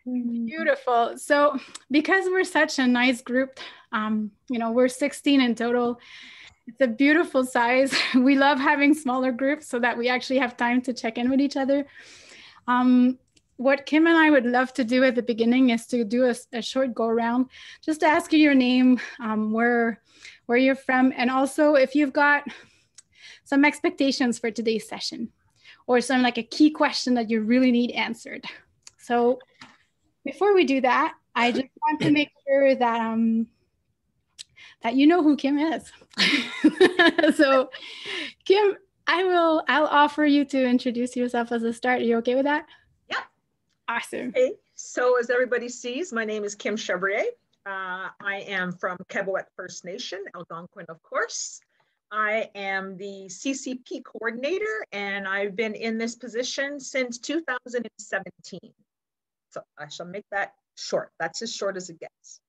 Beautiful. So because we're such a nice group, we're 16 in total. It's a beautiful size. We love having smaller groups so that we actually have time to check in with each other. What Kim and I would love to do at the beginning is to do a short go around, just to ask you your name, where you're from, and also if you've got some expectations for today's session or some like a key question that you really need answered. So before we do that, I just want to make sure that that you know who Kim is. So Kim, I'll offer you to introduce yourself as a start. Are you okay with that? Yeah. Awesome. Okay. So as everybody sees, my name is Kim Chevrier. I am from Kebowek First Nation, Algonquin, of course. I am the CCP coordinator, and I've been in this position since 2017. So I shall make that short. That's as short as it gets.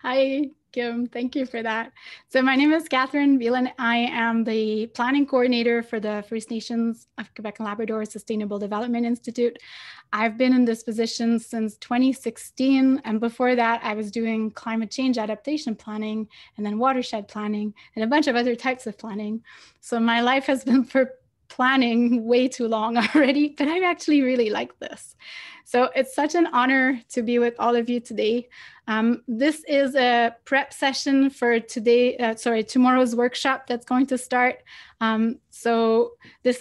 Hi, Kim. Thank you for that. So my name is Catherine Béland. I am the planning coordinator for the First Nations of Quebec and Labrador Sustainable Development Institute. I've been in this position since 2016. And before that, I was doing climate change adaptation planning and then watershed planning and a bunch of other types of planning. So my life has been for planning way too long already, but I actually really like this. So it's such an honor to be with all of you today. This is a prep session for tomorrow's workshop that's going to start. So this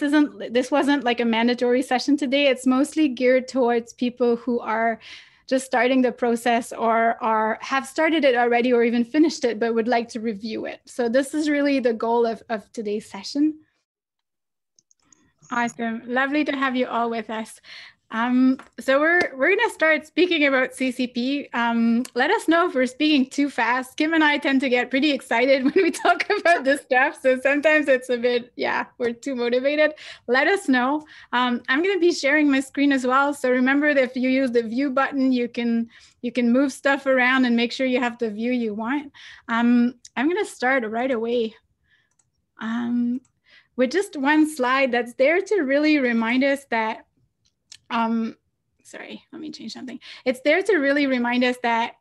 wasn't like a mandatory session today. It's mostly geared towards people who are just starting the process or have started it already or even finished it, but would like to review it. So this is really the goal of today's session. Awesome. Lovely to have you all with us. So we're going to start speaking about CCP. Let us know if we're speaking too fast. Kim and I tend to get pretty excited when we talk about this stuff. So sometimes it's a bit, we're too motivated. Let us know. I'm going to be sharing my screen as well. So remember that if you use the view button, you can move stuff around and make sure you have the view you want. I'm going to start right away. With just one slide that's there to really remind us that, sorry, let me change something. It's there to really remind us that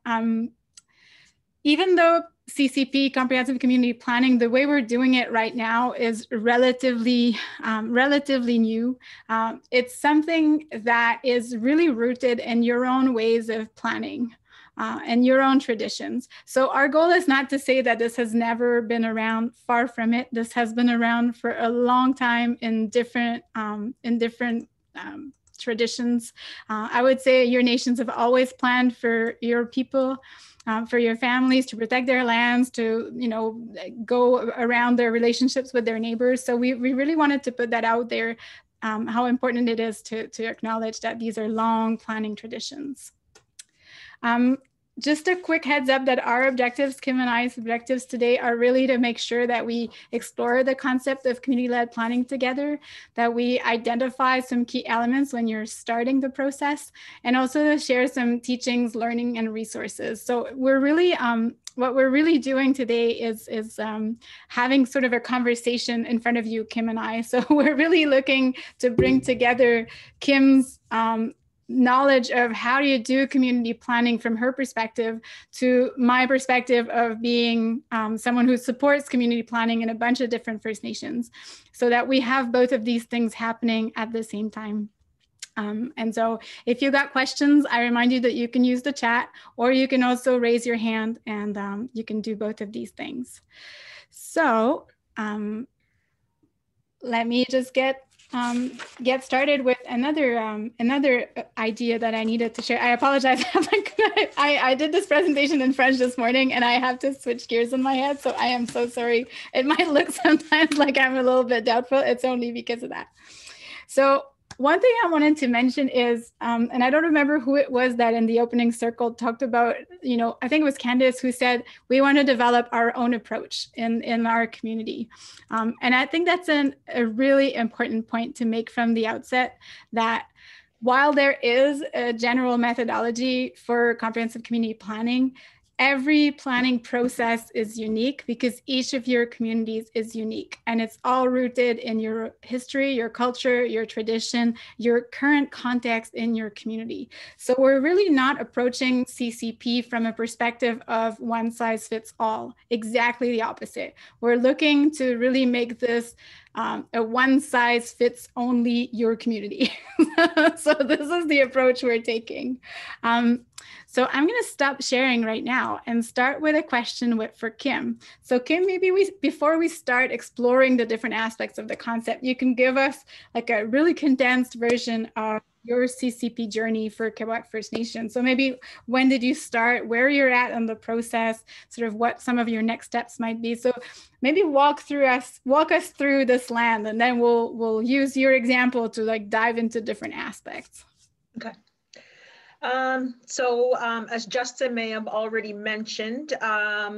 even though CCP, Comprehensive Community Planning, the way we're doing it right now is relatively new. It's something that is really rooted in your own ways of planning. And your own traditions. So our goal is not to say that this has never been around. Far from it. This has been around for a long time in different traditions. I would say your nations have always planned for your people, for your families, to protect their lands, to go around their relationships with their neighbors. So we really wanted to put that out there, how important it is to acknowledge that these are long planning traditions. Just a quick heads up that our objectives, Kim and I's objectives today, are really to make sure that we explore the concept of community-led planning together, that we identify some key elements when you're starting the process, and also to share some teachings, learning, and resources. So we're really, what we're really doing today is having sort of a conversation in front of you, Kim and I. So we're really looking to bring together Kim's knowledge of how do you do community planning from her perspective to my perspective of being someone who supports community planning in a bunch of different First Nations, so that we have both of these things happening at the same time. And so if you got questions, I remind you that you can use the chat, or you can also raise your hand, and you can do both of these things. So let me just get started with another idea that I needed to share. I apologize. I did this presentation in French this morning, and I have to switch gears in my head. So I am so sorry. It might look sometimes like I'm a little bit doubtful. It's only because of that. So one thing I wanted to mention is, and I don't remember who it was that in the opening circle talked about, I think it was Candace who said, we want to develop our own approach in our community. And I think that's a really important point to make from the outset, that while there is a general methodology for comprehensive community planning, every planning process is unique because each of your communities is unique, and it's all rooted in your history, your culture, your tradition, your current context in your community. So we're really not approaching CCP from a perspective of one size fits all. Exactly the opposite. We're looking to really make this a one size fits only your community. So this is the approach we're taking. So I'm going to stop sharing right now and start with a question for Kim. So Kim, maybe before we start exploring the different aspects of the concept, you can give us like a really condensed version of your CCP journey for Quebec First Nation. So maybe when did you start, where you're at in the process, sort of what some of your next steps might be. So maybe walk us through this land, and then we'll use your example to like dive into different aspects. Okay. As Justin may have already mentioned,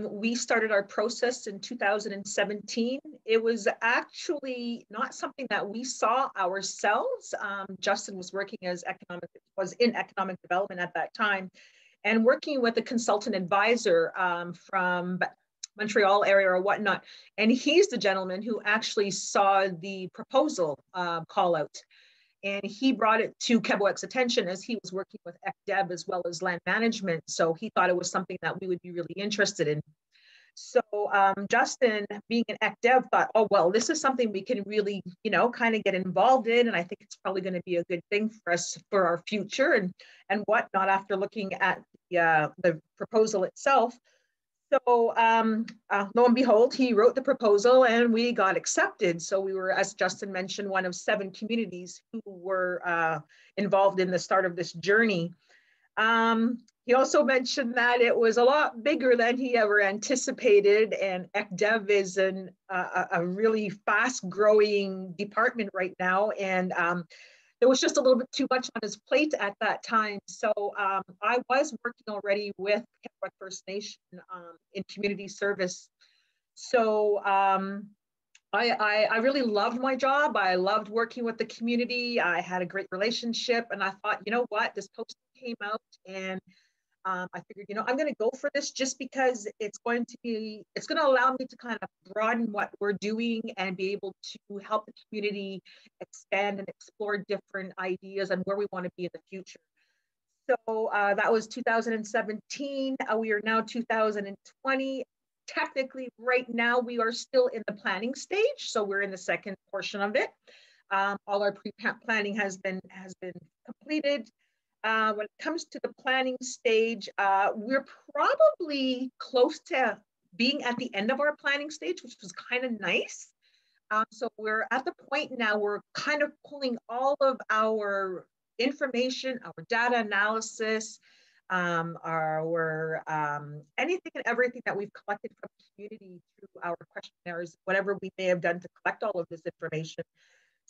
we started our process in 2017. It was actually not something that we saw ourselves. Justin was working was in economic development at that time, and working with a consultant advisor from Montreal area or whatnot. And he's the gentleman who actually saw the proposal call out. And he brought it to Quebec's attention as he was working with ECDEB as well as land management. So he thought it was something that we would be really interested in. So Justin, being an ECDEB, thought, oh, well, this is something we can really, kind of get involved in. And I think it's probably going to be a good thing for us for our future and whatnot after looking at the proposal itself. So lo and behold, he wrote the proposal and we got accepted. So we were, as Justin mentioned, one of 7 communities who were involved in the start of this journey. He also mentioned that it was a lot bigger than he ever anticipated, and ECDEB is a really fast-growing department right now, and there was just a little bit too much on his plate at that time. So I was working already with Quebec First Nation in community service. So I really loved my job. I loved working with the community. I had a great relationship, and I thought, you know what, this posting came out, and I figured, I'm going to go for this just because it's going to allow me to kind of broaden what we're doing and be able to help the community expand and explore different ideas and where we want to be in the future. So that was 2017. We are now 2020. Technically, right now, we are still in the planning stage. So we're in the second portion of it. All our pre-planning has been completed. When it comes to the planning stage, we're probably close to being at the end of our planning stage, which was kind of nice. So we're at the point now we're kind of pulling all of our information, our data analysis, anything and everything that we've collected from the community through our questionnaires, whatever we may have done to collect all of this information.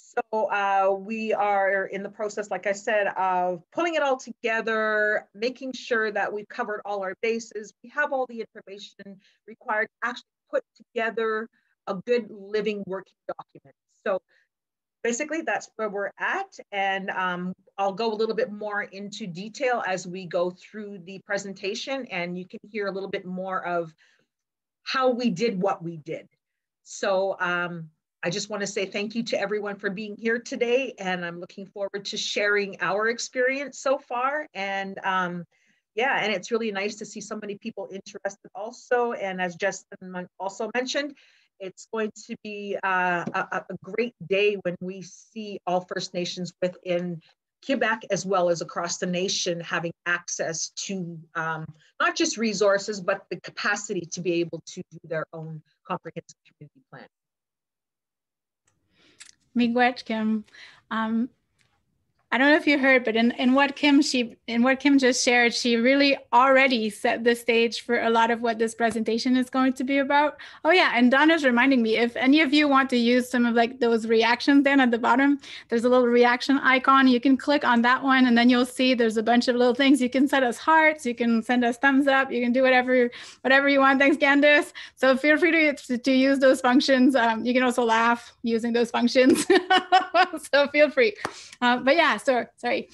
So we are in the process, like I said, of pulling it all together, making sure that we've covered all our bases. We have all the information required to actually put together a good living working document. So basically that's where we're at. And I'll go a little bit more into detail as we go through the presentation, and you can hear a little bit more of how we did what we did. So I just want to say thank you to everyone for being here today, and I'm looking forward to sharing our experience so far. And yeah, and it's really nice to see so many people interested also. And as Justin also mentioned, it's going to be a great day when we see all First Nations within Quebec as well as across the nation having access to not just resources, but the capacity to be able to do their own comprehensive community plan. Miigwech, Kim. I don't know if you heard, but in what Kim just shared, she really already set the stage for a lot of what this presentation is going to be about. Oh yeah, and Donna's reminding me, if any of you want to use some of like those reactions then at the bottom, there's a little reaction icon. You can click on that one, and then you'll see there's a bunch of little things. You can send us hearts, you can send us thumbs up, you can do whatever you want. Thanks, Candice. So feel free to use those functions. You can also laugh using those functions. So feel free. But yeah, sorry.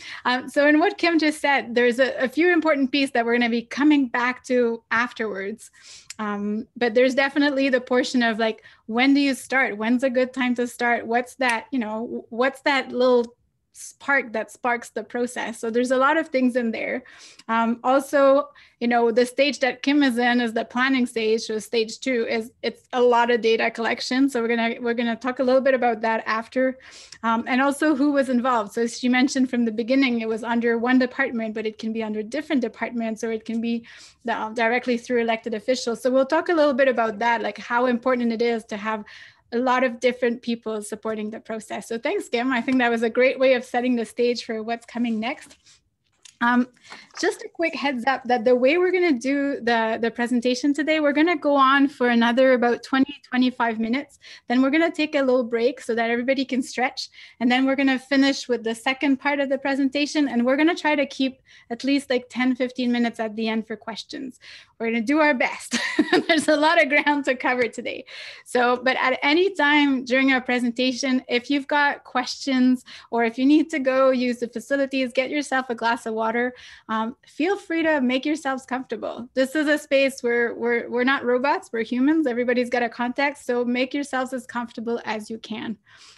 So in what Kim just said, there's a few important pieces that we're going to be coming back to afterwards. But there's definitely the portion of like, when do you start? When's a good time to start? What's that, what's that little spark that sparks the process? So there's a lot of things in there. Also, the stage that Kim is in is the planning stage. So stage 2 it's a lot of data collection. So we're gonna talk a little bit about that after, and also who was involved. So as she mentioned from the beginning, it was under one department, but it can be under different departments, or it can be directly through elected officials. So we'll talk a little bit about that, like how important it is to have a lot of different people supporting the process. So thanks, Kim. I think that was a great way of setting the stage for what's coming next. Just a quick heads up that the way we're going to do the presentation today, we're going to go on for another about 20-25 minutes. Then we're going to take a little break so that everybody can stretch. And then we're going to finish with the second part of the presentation. And we're going to try to keep at least like 10-15 minutes at the end for questions. We're going to do our best. There's a lot of ground to cover today. So, but at any time during our presentation, if you've got questions or if you need to go use the facilities, get yourself a glass of water, feel free to make yourselves comfortable. This is a space where we're not robots, we're humans. Everybody's got a context. So make yourselves as comfortable as you can.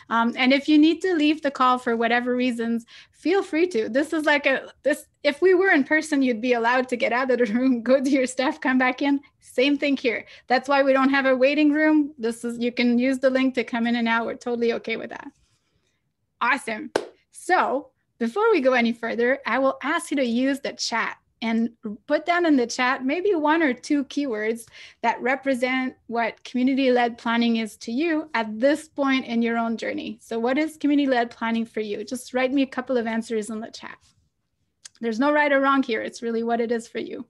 And if you need to leave the call for whatever reasons, feel free to. This is like if we were in person, you'd be allowed to get out of the room, go do your stuff, come back in. Same thing here. That's why we don't have a waiting room. You can use the link to come in and out. We're totally okay with that. Awesome. So before we go any further, I will ask you to use the chat and put down in the chat maybe 1 or 2 keywords that represent what community-led planning is to you at this point in your own journey. So what is community-led planning for you? Just write me a couple of answers in the chat. There's no right or wrong here. It's really what it is for you.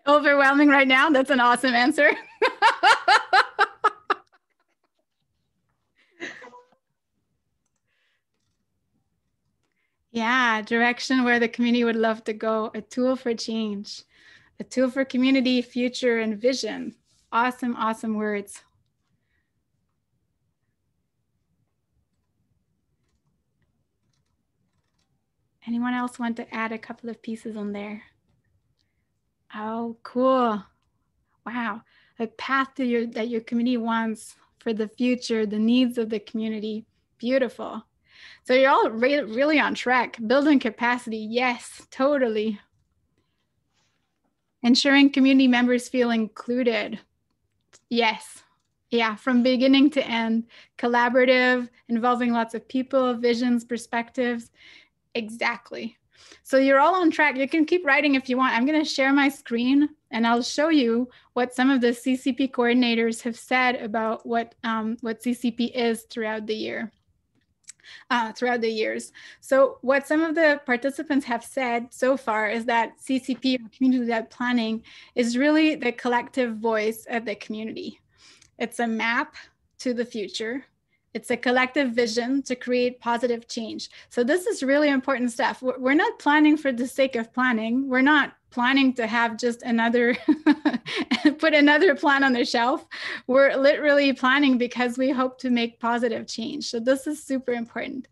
Overwhelming right now. That's an awesome answer. Yeah, direction where the community would love to go, a tool for change, a tool for community, future, and vision. Awesome, awesome words. Anyone else want to add a couple of pieces on there? Oh, cool. Wow. A path to that your community wants for the future, the needs of the community. Beautiful. So you're all really on track. Building capacity. Yes, totally. Ensuring community members feel included. Yes. Yeah, from beginning to end. Collaborative, involving lots of people, visions, perspectives. Exactly. So you're all on track. You can keep writing if you want. I'm going to share my screen and I'll show you what some of the CCP coordinators have said about what CCP is throughout the year. Throughout the years. So what some of the participants have said so far is that CCP, or community-led planning, is really the collective voice of the community. It's a map to the future. It's a collective vision to create positive change. So this is really important stuff. We're not planning for the sake of planning. We're not planning to have just another, put another plan on the shelf. We're literally planning because we hope to make positive change. So this is super important.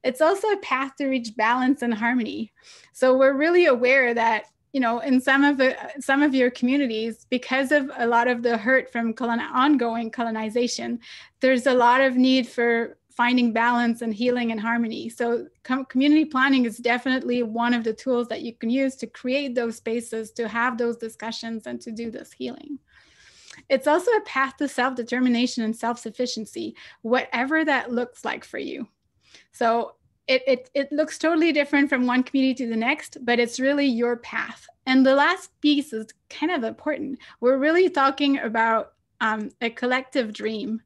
It's also a path to reach balance and harmony. So we're really aware that, in some of your communities, because of a lot of the hurt from ongoing colonization, there's a lot of need for finding balance and healing and harmony. So community planning is definitely one of the tools that you can use to create those spaces, to have those discussions, and to do this healing. It's also a path to self-determination and self-sufficiency, whatever that looks like for you. So it looks totally different from one community to the next, but it's really your path. And the last piece is kind of important. We're really talking about a collective dream.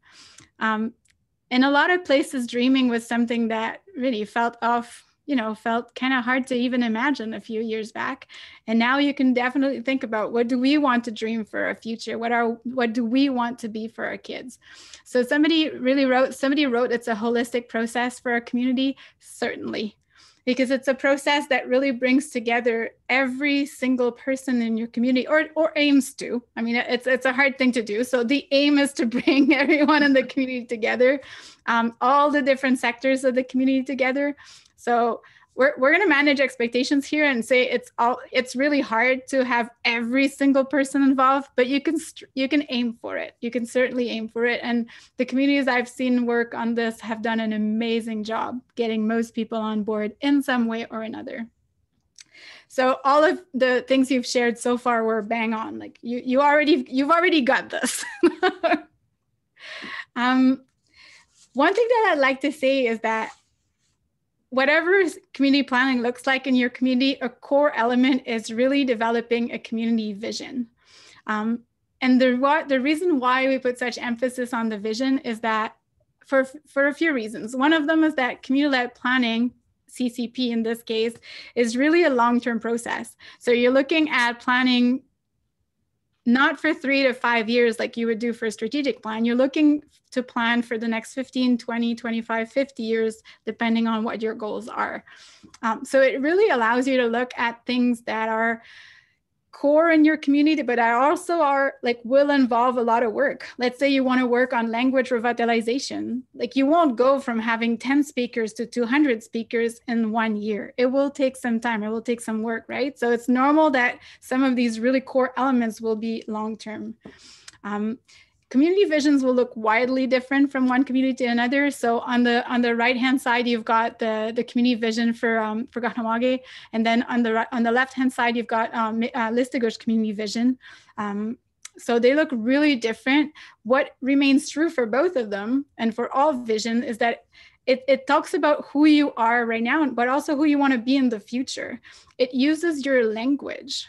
In a lot of places, dreaming was something that really felt kind of hard to even imagine a few years back. And now you can definitely think about, what do we want to dream for our future? What do we want to be for our kids? So somebody wrote, it's a holistic process for our community. Certainly. because it's a process that really brings together every single person in your community, or aims to. I mean, it's a hard thing to do. So the aim is to bring everyone in the community together, all the different sectors of the community together. So we're going to manage expectations here and say it's really hard to have every single person involved, but you can aim for it. You can certainly aim for it. And the communities I've seen work on this have done an amazing job getting most people on board in some way or another. So all of the things you've shared so far were bang on. Like you've already got this. One thing that I'd like to say is that whatever community planning looks like in your community, a core element is really developing a community vision. And the reason why we put such emphasis on the vision is that for a few reasons. One of them is that community-led planning, CCP in this case, is really a long-term process. So you're looking at planning not for 3 to 5 years like you would do for a strategic plan. You're looking to plan for the next 15, 20, 25, 50 years, depending on what your goals are. So it really allows you to look at things that are core in your community, but also will involve a lot of work. Let's say you want to work on language revitalization. Like you won't go from having 10 speakers to 200 speakers in 1 year. It will take some time. It will take some work, right? So it's normal that some of these really core elements will be long-term. Community visions will look widely different from one community to another. So on the right-hand side, you've got the community vision for Kahnawake, and then on the left-hand side, you've got Listigur's community vision. So they look really different. What remains true for both of them and for all vision is that it talks about who you are right now, but also who you want to be in the future. It uses your language.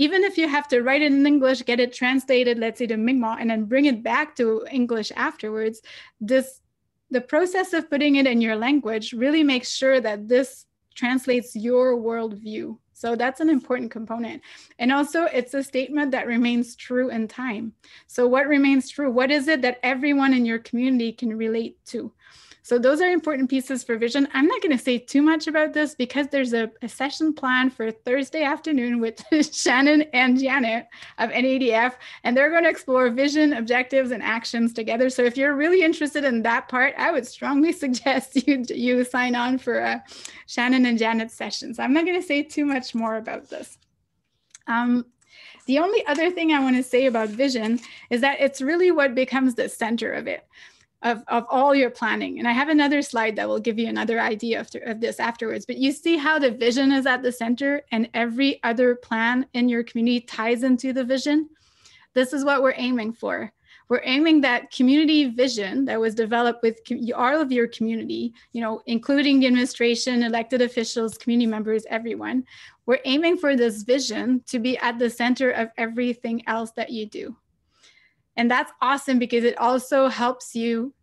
Even if you have to write it in English, get it translated, let's say to Mi'kmaq, and then bring it back to English afterwards, the process of putting it in your language really makes sure that this translates your worldview. So that's an important component. And also it's a statement that remains true in time. So what remains true? What is it that everyone in your community can relate to? So those are important pieces for vision. I'm not going to say too much about this because there's a session planned for Thursday afternoon with Shannon and Janet of NADF, and they're going to explore vision, objectives, and actions together. So if you're really interested in that part, I would strongly suggest you sign on for Shannon and Janet's session. So I'm not going to say too much more about this. The only other thing I want to say about vision is that it's really what becomes the center of it. Of all your planning. And I have another slide that will give you another idea of this afterwards, but you see how the vision is at the center and every other plan in your community ties into the vision. This is what we're aiming for. We're aiming that community vision that was developed with all of your community, including the administration, elected officials, community members, everyone. We're aiming for this vision to be at the center of everything else that you do. And that's awesome because it also helps you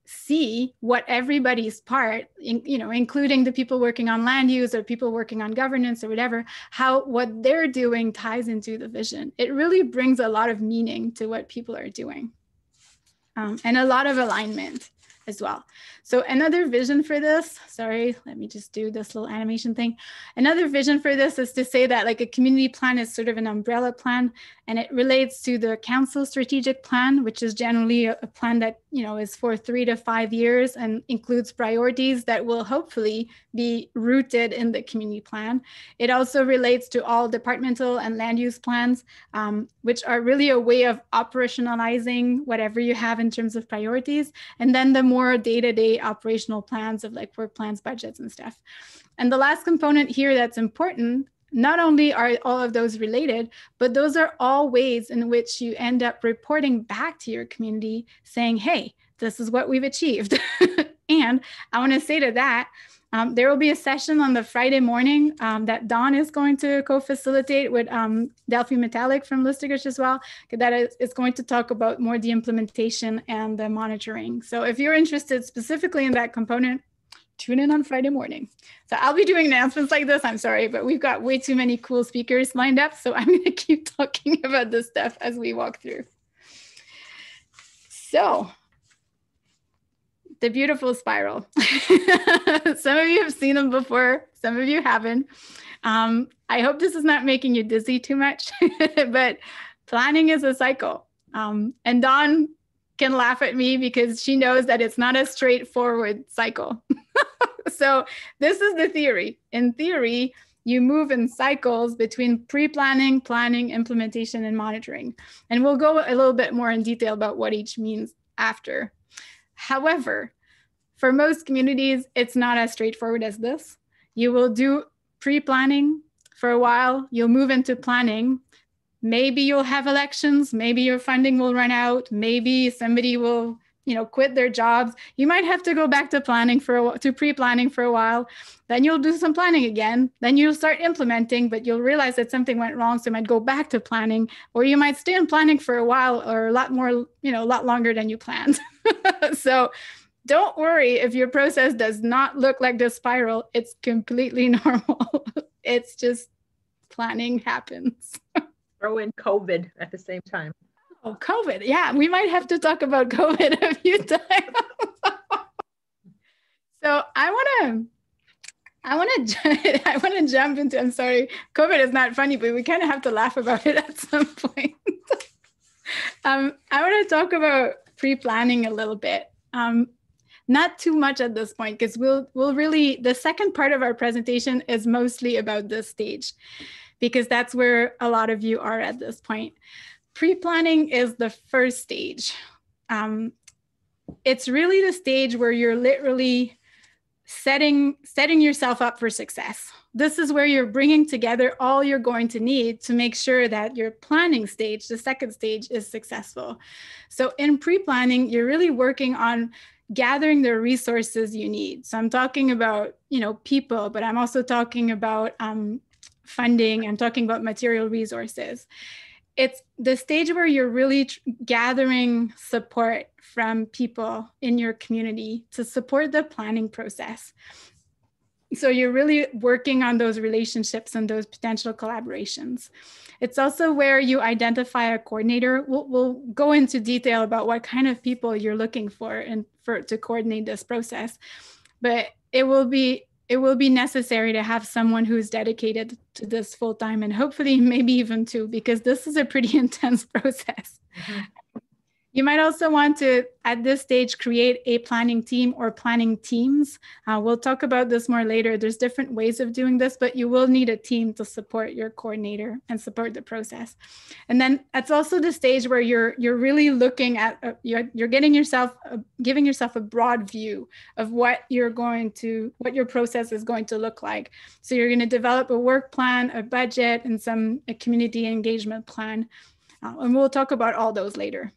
see what everybody's part, including the people working on land use or people working on governance or whatever, how what they're doing ties into the vision. It really brings a lot of meaning to what people are doing and a lot of alignment as well. So another vision for this, sorry, let me just do this little animation thing. Another vision for this is to say that like a community plan is sort of an umbrella plan, and it relates to the council strategic plan, which is generally a plan that, is for 3 to 5 years and includes priorities that will hopefully be rooted in the community plan. It also relates to all departmental and land use plans, which are really a way of operationalizing whatever you have in terms of priorities. And then the more day-to-day operational plans of like work plans, budgets and stuff. And the last component here that's important, not only are all of those related, but those are all ways in which you end up reporting back to your community saying, hey, this is what we've achieved. And I want to say to that, there will be a session on the Friday morning that Dawn is going to co-facilitate with Delphi Metallic from Listigur's as well. That is going to talk about more the implementation and the monitoring. So if you're interested specifically in that component, tune in on Friday morning. So I'll be doing announcements like this, I'm sorry, but we've got way too many cool speakers lined up. So I'm going to keep talking about this stuff as we walk through. So the beautiful spiral. Some of you have seen them before, some of you haven't. I hope this is not making you dizzy too much, but planning is a cycle. And Dawn can laugh at me because she knows that it's not a straightforward cycle. So this is the theory. In theory, you move in cycles between pre-planning, planning, implementation, and monitoring. And we'll go a little bit more in detail about what each means after. However, for most communities, it's not as straightforward as this. You will do pre-planning for a while, you'll move into planning. Maybe you'll have elections, maybe your funding will run out, maybe somebody will, quit their jobs. You might have to go back to planning to pre-planning for a while. Then you'll do some planning again. Then you'll start implementing, but you'll realize that something went wrong. So you might go back to planning, or you might stay in planning for a while or a lot more, a lot longer than you planned. So don't worry if your process does not look like the spiral. It's completely normal. It's just planning happens. Throw in COVID at the same time. Oh, COVID. Yeah, we might have to talk about COVID a few times. So I want to jump into, I'm sorry, COVID is not funny, but we kind of have to laugh about it at some point. I want to talk about pre-planning a little bit. Not too much at this point, because we'll really, the second part of our presentation is mostly about this stage, because that's where a lot of you are at this point. Pre-planning is the first stage. It's really the stage where you're literally setting yourself up for success. This is where you're bringing together all you're going to need to make sure that your planning stage, the second stage, is successful. So in pre-planning, you're really working on gathering the resources you need. So I'm talking about, people, but I'm also talking about funding. I'm talking about material resources. It's the stage where you're really gathering support from people in your community to support the planning process. So you're really working on those relationships and those potential collaborations. It's also where you identify a coordinator. We'll go into detail about what kind of people you're looking for to coordinate this process, but it will be necessary to have someone who's dedicated to this full time, and hopefully maybe even two, because this is a pretty intense process. Mm-hmm. You might also want to, at this stage, create a planning team or planning teams. We'll talk about this more later. There's different ways of doing this, but you will need a team to support your coordinator and support the process. And then that's also the stage where you're really looking at, you're giving yourself a broad view of what your process is going to look like. So you're going to develop a work plan, a budget, and a community engagement plan. And we'll talk about all those later.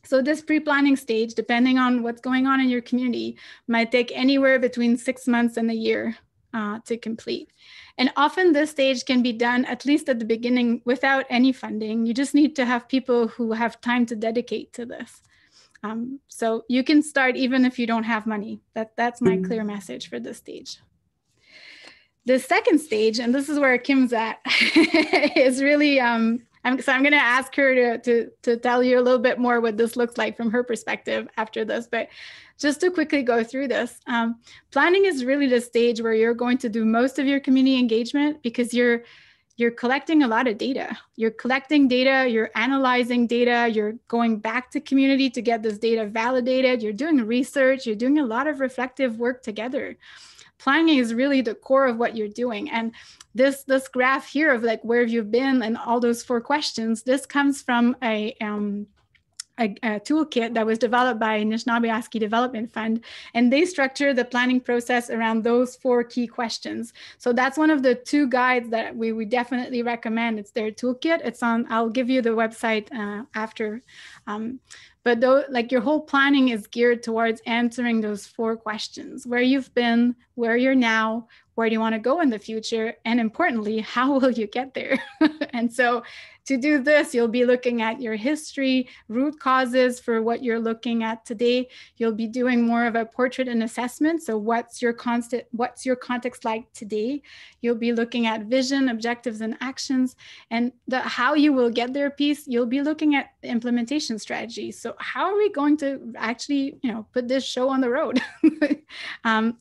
So this pre-planning stage, depending on what's going on in your community, might take anywhere between 6 months and a year to complete. And often this stage can be done, at least at the beginning, without any funding. You just need to have people who have time to dedicate to this. So you can start even if you don't have money. That's my clear message for this stage. The second stage, and this is where Kim's at, is really, so I'm going to ask her to tell you a little bit more what this looks like from her perspective after this. But just to quickly go through this, planning is really the stage where you're going to do most of your community engagement, because you're collecting a lot of data. You're collecting data, you're analyzing data, you're going back to community to get this data validated, you're doing research, you're doing a lot of reflective work together. Planning is really the core of what you're doing. And this graph here of like where you've been and all those 4 questions, this comes from a toolkit that was developed by Anishinaabe Development Fund, and they structure the planning process around those 4 key questions. So that's one of the 2 guides that we would definitely recommend. It's their toolkit. It's on, I'll give you the website after. But though, like, your whole planning is geared towards answering those 4 questions: where you've been, where you're now, where do you want to go in the future, and importantly, how will you get there? And so to do this, you'll be looking at your history, root causes for what you're looking at today. You'll be doing more of a portrait and assessment. So what's your context like today? You'll be looking at vision, objectives, and actions. And the how you will get there piece, you'll be looking at the implementation strategy. So how are we going to actually, put this show on the road?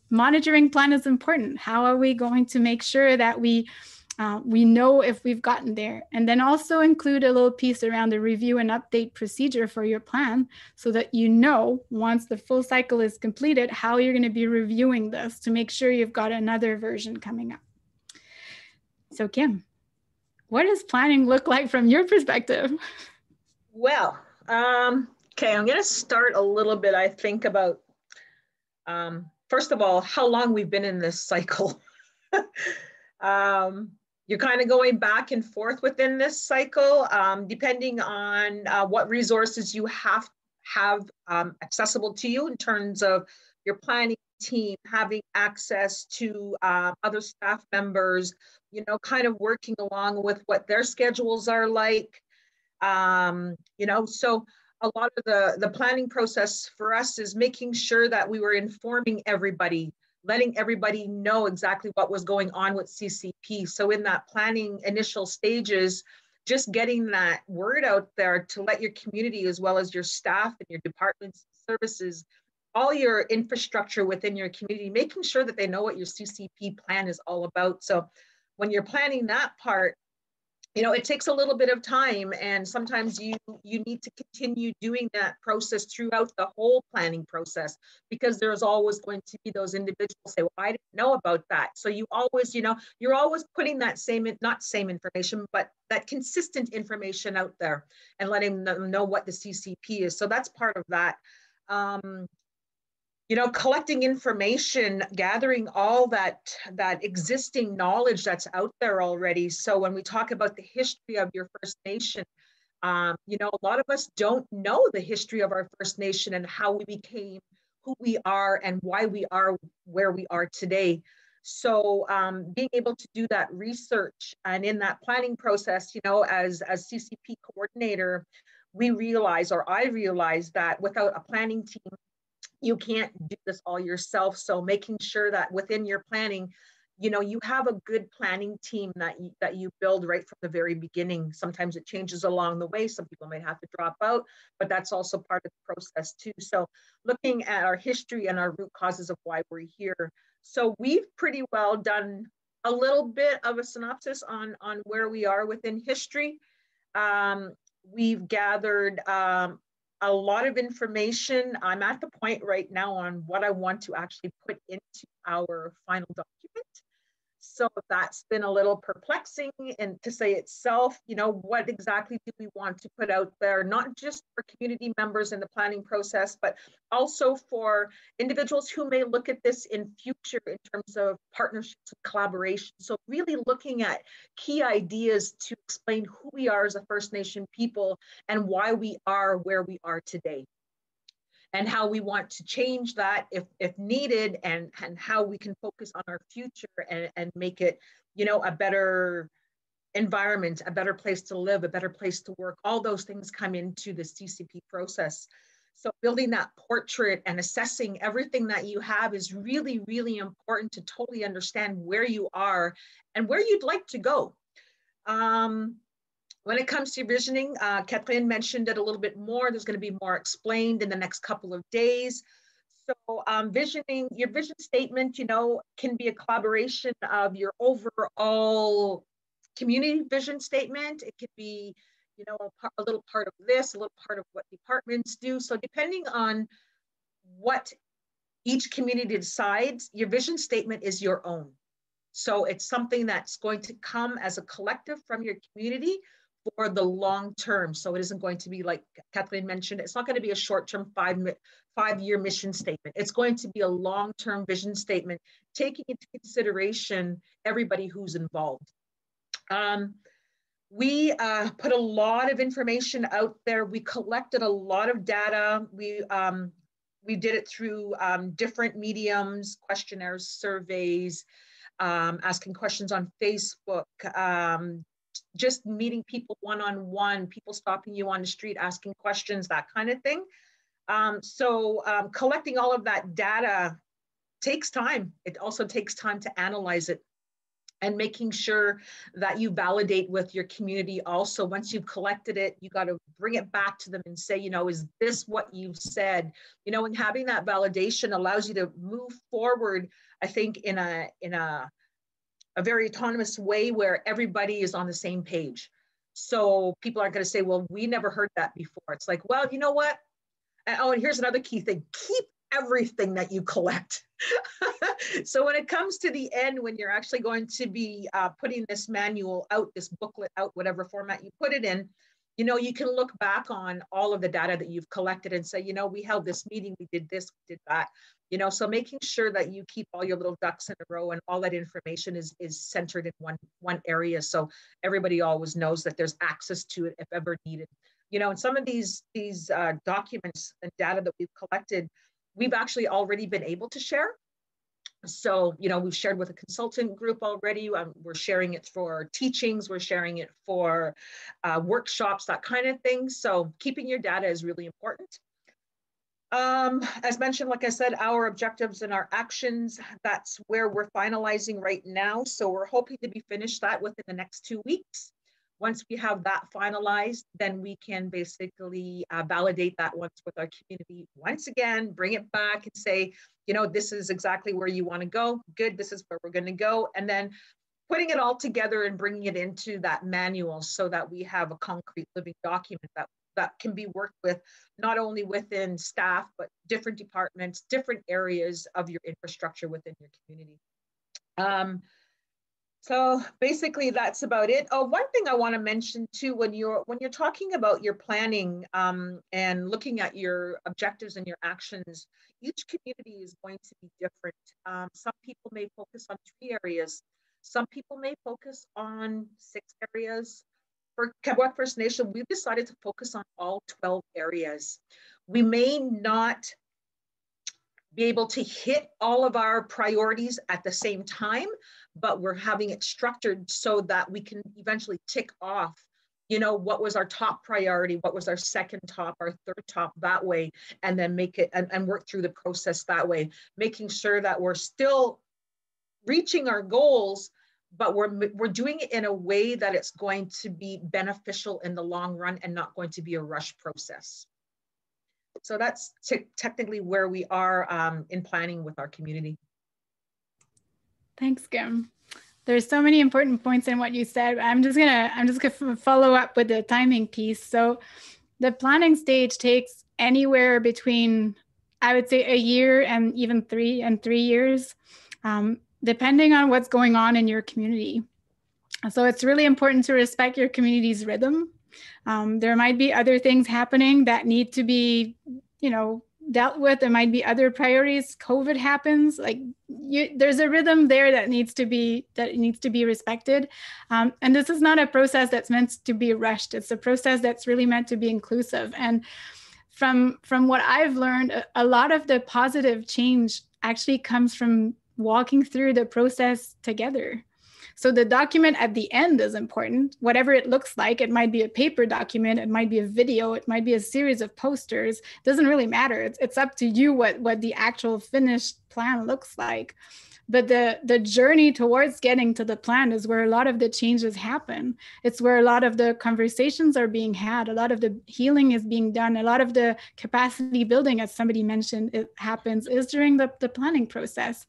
Monitoring plan is important. How are we going to make sure that we know if we've gotten there? And then also include a little piece around the review and update procedure for your plan, so that once the full cycle is completed, how you're going to be reviewing this to make sure you've got another version coming up. So Kim, what does planning look like from your perspective? Well, okay, I'm going to start a little bit, I think, about, first of all, how long we've been in this cycle. You're kind of going back and forth within this cycle, depending on what resources you have accessible to you in terms of your planning team, having access to other staff members, kind of working along with what their schedules are like. So a lot of the planning process for us is making sure that we were informing everybody, letting everybody know exactly what was going on with CCP. So in that planning initial stages, just getting that word out there to let your community, as well as your staff and your departments, services, all your infrastructure within your community, making sure that they know what your CCP plan is all about. So when you're planning that part, it takes a little bit of time, and sometimes you need to continue doing that process throughout the whole planning process, because there's always going to be those individuals say, well, I didn't know about that. So you always, you're always putting that not same information, but that consistent information out there and letting them know what the CCP is. So that's part of that. Collecting information, gathering all that existing knowledge that's out there already. So when we talk about the history of your First Nation, a lot of us don't know the history of our First Nation and how we became who we are and why we are where we are today. So being able to do that research, and in that planning process, as CCP coordinator, I realized that without a planning team, you can't do this all yourself. So making sure that within your planning, you have a good planning team that you build right from the very beginning. Sometimes it changes along the way. Some people might have to drop out, but that's also part of the process too. So looking at our history and our root causes of why we're here. So we've pretty well done a little bit of a synopsis on where we are within history. We've gathered a lot of information. I'm at the point right now on what I want to actually put into our final document. So that's been a little perplexing, and to say itself, what exactly do we want to put out there, not just for community members in the planning process, but also for individuals who may look at this in future in terms of partnerships and collaboration. So really looking at key ideas to explain who we are as a First Nation people and why we are where we are today, and how we want to change that if needed, and how we can focus on our future and make it, a better environment, a better place to live, a better place to work. All those things come into the CCP process. So building that portrait and assessing everything that you have is really, really important to totally understand where you are and where you'd like to go. When it comes to visioning, Kathleen mentioned it a little bit more. There's going to be more explained in the next couple of days. So visioning, your vision statement, can be a collaboration of your overall community vision statement. It could be, a little part of this, a little part of what departments do. So depending on what each community decides, your vision statement is your own. So it's something that's going to come as a collective from your community for the long term. So it isn't going to be, like Kathleen mentioned, it's not going to be a short-term five-year mission statement. It's going to be a long-term vision statement, taking into consideration everybody who's involved. We put a lot of information out there. We collected a lot of data. We did it through different mediums, questionnaires, surveys, asking questions on Facebook, just meeting people one-on-one, people stopping you on the street, asking questions, that kind of thing. So collecting all of that data takes time. It also takes time to analyze it. and making sure that you validate with your community also. Once you've collected it, you got to bring it back to them and say, you know, is this what you've said? You know, and having that validation allows you to move forward, I think, in a very autonomous way where everybody is on the same page. So people aren't going to say, well, we never heard that before. It's like, well, you know what? Oh, and here's another key thing. Keep everything that you collect. So when it comes to the end, when you're actually going to be putting this manual out, this booklet out, whatever format you put it in, you know, you can look back on all of the data that you've collected and say, you know, we held this meeting, we did this, we did that, you know, so making sure that you keep all your little ducks in a row and all that information is centered in one area. So everybody always knows that there's access to it if ever needed. You know, and some of these documents and data that we've collected, we've actually already been able to share. So, you know, we've shared with a consultant group already. We're sharing it for teachings. We're sharing it for workshops, that kind of thing. So keeping your data is really important. As mentioned, like I said, our objectives and our actions, that's where we're finalizing right now. So we're hoping to be finished that within the next 2 weeks. Once we have that finalized, then we can basically validate that once with our community. Once again, bring it back and say, you know, this is exactly where you want to go. Good, this is where we're going to go. And then putting it all together and bringing it into that manual so that we have a concrete living document that can be worked with, not only within staff, but different departments, different areas of your infrastructure within your community. So basically that's about it. Oh, one thing I want to mention too, when you're talking about your planning and looking at your objectives and your actions, each community is going to be different. Some people may focus on 3 areas. Some people may focus on 6 areas. For Quebec First Nation, we've decided to focus on all 12 areas. We may not be able to hit all of our priorities at the same time, but we're having it structured so that we can eventually tick off, you know, what was our top priority, what was our second top, our third top, that way, and then make it and work through the process that way, making sure that we're still reaching our goals, but we're doing it in a way that it's going to be beneficial in the long run and not going to be a rush process. So that's technically where we are in planning with our community. Thanks, Kim. There's so many important points in what you said. I'm just gonna follow up with the timing piece. So the planning stage takes anywhere between, I would say, a year and even 3 years, depending on what's going on in your community. So it's really important to respect your community's rhythm. There might be other things happening that need to be, you know, dealt with. There might be other priorities. COVID happens. Like there's a rhythm there that needs to be respected. And this is not a process that's meant to be rushed. It's a process that's really meant to be inclusive. And from what I've learned, a lot of the positive change actually comes from walking through the process together. So the document at the end is important, whatever it looks like. It might be a paper document, it might be a video, it might be a series of posters. It doesn't really matter. It's up to you what the actual finished plan looks like. But the journey towards getting to the plan is where a lot of the changes happen. It's where a lot of the conversations are being had, a lot of the healing is being done, a lot of the capacity building, as somebody mentioned, it happens is during the planning process.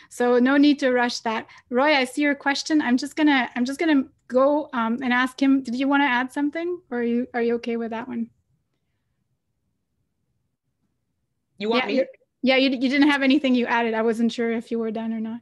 So no need to rush that. Roy, I see your question. I'm just gonna go and ask him. Did you want to add something, or are you okay with that one? You want me? Yeah, you didn't have anything you added. I wasn't sure if you were done or not.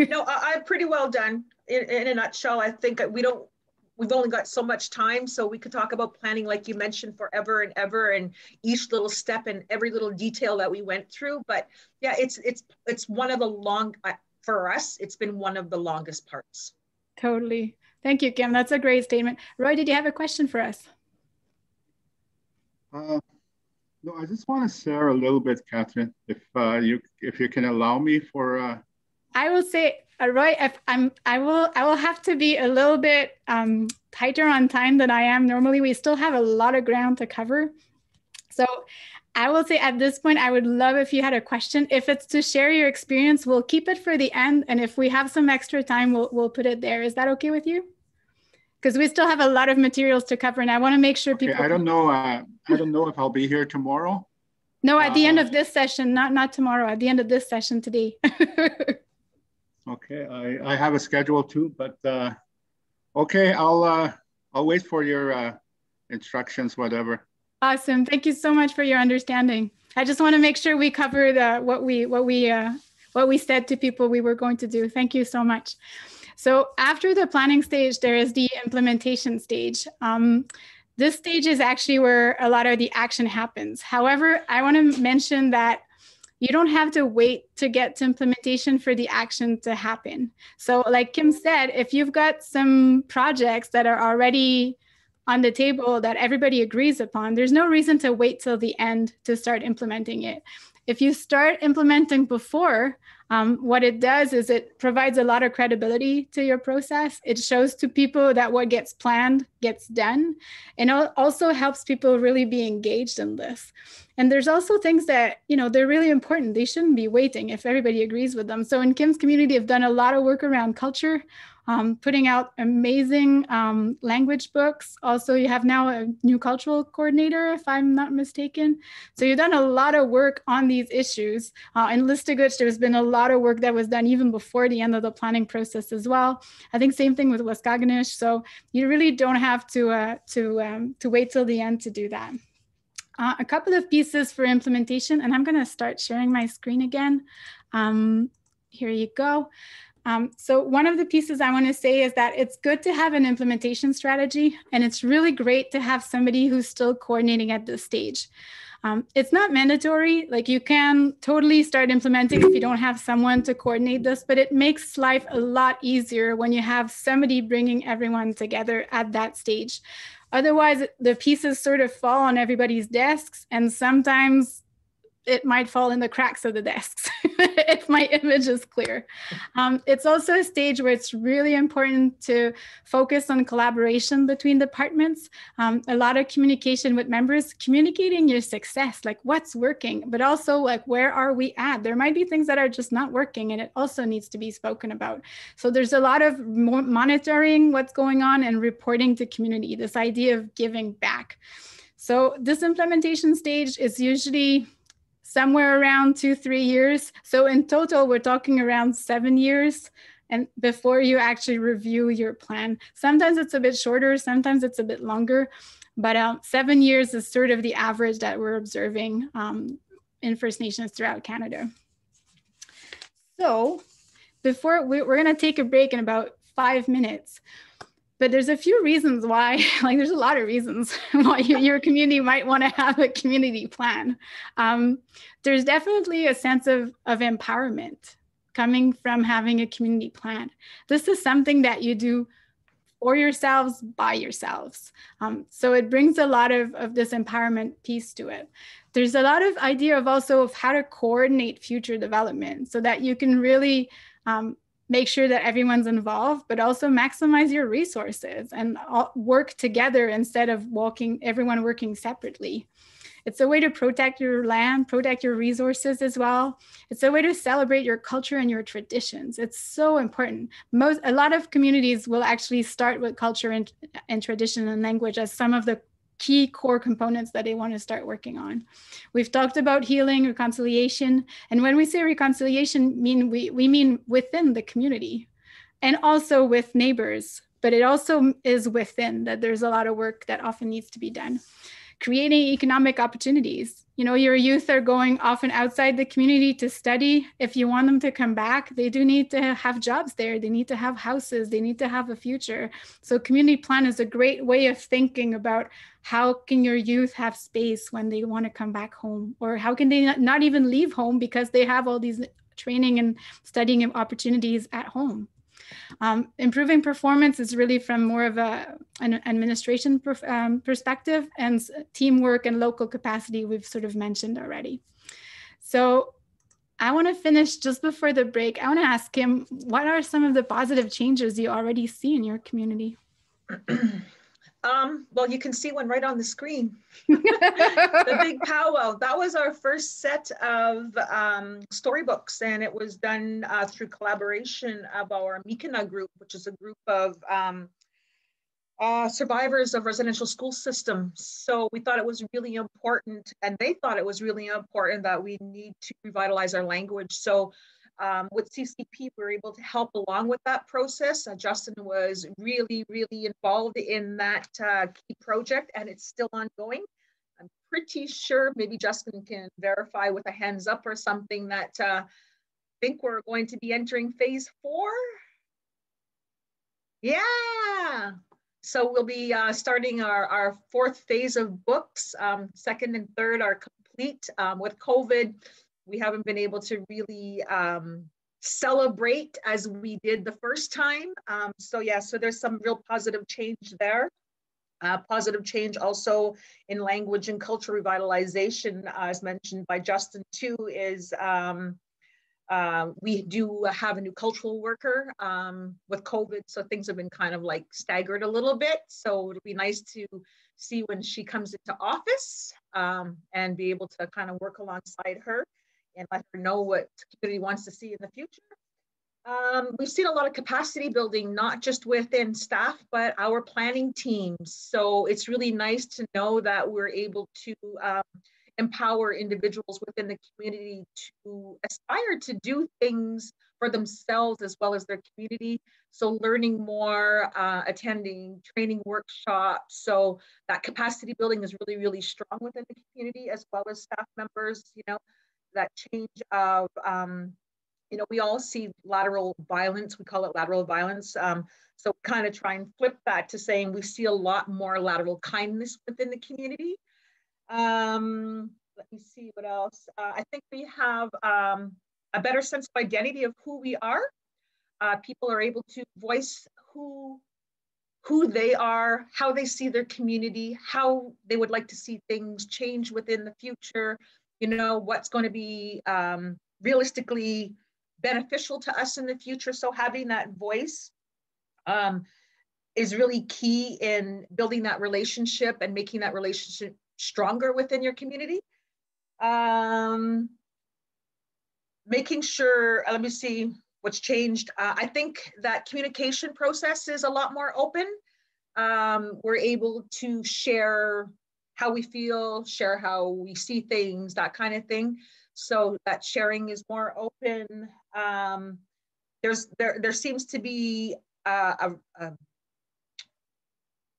No, I'm pretty well done. In a nutshell, I think we've only got so much time, so we could talk about planning, like you mentioned, forever and ever, and each little step and every little detail that we went through. But yeah, it's one of the for us, it's been one of the longest parts. Totally. Thank you, Kim. That's a great statement. Roy, did you have a question for us? No, I just want to share a little bit, Catherine, if you can allow me for. I will say, Roy, I will have to be a little bit tighter on time than I am normally. We still have a lot of ground to cover. So I will say at this point, I would love if you had a question. If it's to share your experience, we'll keep it for the end. And if we have some extra time, we'll put it there. Is that okay with you? Because we still have a lot of materials to cover, and I want to make sure people. I don't know. I don't know if I'll be here tomorrow. No, at the end of this session, not tomorrow. At the end of this session today. Okay, I have a schedule too, but okay, I'll wait for your instructions, whatever. Awesome. Thank you so much for your understanding. I just want to make sure we covered what we said to people we were going to do. Thank you so much. So after the planning stage, there is the implementation stage. This stage is actually where a lot of the action happens. However, I want to mention that you don't have to wait to get to implementation for the action to happen. So like Kim said, if you've got some projects that are already on the table that everybody agrees upon, there's no reason to wait till the end to start implementing it. If you start implementing before, what it does is it provides a lot of credibility to your process. It shows to people that what gets planned gets done. And it also helps people really be engaged in this. And there's also things that, they're really important. They shouldn't be waiting if everybody agrees with them. So in Kim's community, I've done a lot of work around culture, putting out amazing language books. Also, you have now a new cultural coordinator, if I'm not mistaken. So you've done a lot of work on these issues. In Listigoch, there's been a lot of work that was done even before the end of the planning process as well. I think same thing with Waskaganish. So you really don't have to wait till the end to do that. A couple of pieces for implementation, and I'm going to start sharing my screen again. Here you go. So one of the pieces I want to say is that it's good to have an implementation strategy, and it's really great to have somebody who's still coordinating at this stage. It's not mandatory, like you can totally start implementing if you don't have someone to coordinate this, but it makes life a lot easier when you have somebody bringing everyone together at that stage. Otherwise, the pieces sort of fall on everybody's desks, and sometimes it might fall in the cracks of the desks if my image is clear. It's also a stage where it's really important to focus on collaboration between departments, a lot of communication with members, communicating your success, like what's working, but also like where are we at? There might be things that are just not working, and it also needs to be spoken about. So there's a lot of monitoring what's going on and reporting to community, this idea of giving back. So this implementation stage is usually somewhere around 2-3 years. So in total, we're talking around 7 years and before you actually review your plan. Sometimes it's a bit shorter, sometimes it's a bit longer, but 7 years is sort of the average that we're observing in First Nations throughout Canada. So before we're gonna take a break in about 5 minutes. But there's a few reasons why, like there's a lot of reasons why your community might want to have a community plan. There's definitely a sense of empowerment coming from having a community plan. This is something that you do for yourselves, by yourselves. So it brings a lot of this empowerment piece to it. There's a lot of idea of also of how to coordinate future development so that you can really make sure that everyone's involved, but also maximize your resources and work together instead of everyone working separately. It's a way to protect your land, protect your resources as well. It's a way to celebrate your culture and your traditions. It's so important. A lot of communities will actually start with culture and tradition and language as some of the key core components that they want to start working on. We've talked about healing, reconciliation. And when we say reconciliation, we mean within the community and also with neighbors, but it also is within that there's a lot of work that often needs to be done. Creating economic opportunities. Your youth are going often outside the community to study. If you want them to come back, they do need to have jobs there. They need to have houses. They need to have a future. So community plan is a great way of thinking about how can your youth have space when they want to come back home, or how can they not even leave home because they have all these training and studying opportunities at home. Improving performance is really from more of an administration perspective, and teamwork and local capacity we've sort of mentioned already. So I want to finish just before the break. I want to ask him, what are some of the positive changes you already see in your community? Well, you can see one right on the screen. The big powwow. That was our first set of storybooks, and it was done through collaboration of our Mikina group, which is a group of survivors of residential school systems. So we thought it was really important, and they thought it was really important, that we need to revitalize our language. So with CCP, we were able to help along with that process. Justin was really, really involved in that key project, and it's still ongoing. I'm pretty sure, maybe Justin can verify with a hands up or something, that I think we're going to be entering phase 4. Yeah. So we'll be starting our 4th phase of books. 2nd and 3rd are complete. With COVID, we haven't been able to really celebrate as we did the first time. So yeah, so there's some real positive change there. Positive change also in language and culture revitalization, as mentioned by Justin too, is we do have a new cultural worker with COVID, so things have been kind of like staggered a little bit. So it'll be nice to see when she comes into office and be able to kind of work alongside her and let her know what the community wants to see in the future. We've seen a lot of capacity building, not just within staff, but our planning teams. So it's really nice to know that we're able to empower individuals within the community to aspire to do things for themselves as well as their community. So learning more, attending training workshops. So that capacity building is really, really strong within the community, as well as staff members, you know, that change of, you know, we all see lateral violence. We call it lateral violence. So kind of try and flip that to saying we see a lot more lateral kindness within the community. Let me see what else. I think we have a better sense of identity of who we are. People are able to voice who they are, how they see their community, how they would like to see things change within the future, you know, what's going to be realistically beneficial to us in the future. So having that voice is really key in building that relationship and making that relationship stronger within your community. Making sure, let me see what's changed. I think that communication process is a lot more open. We're able to share how we feel, share how we see things, that kind of thing. So that sharing is more open. There seems to be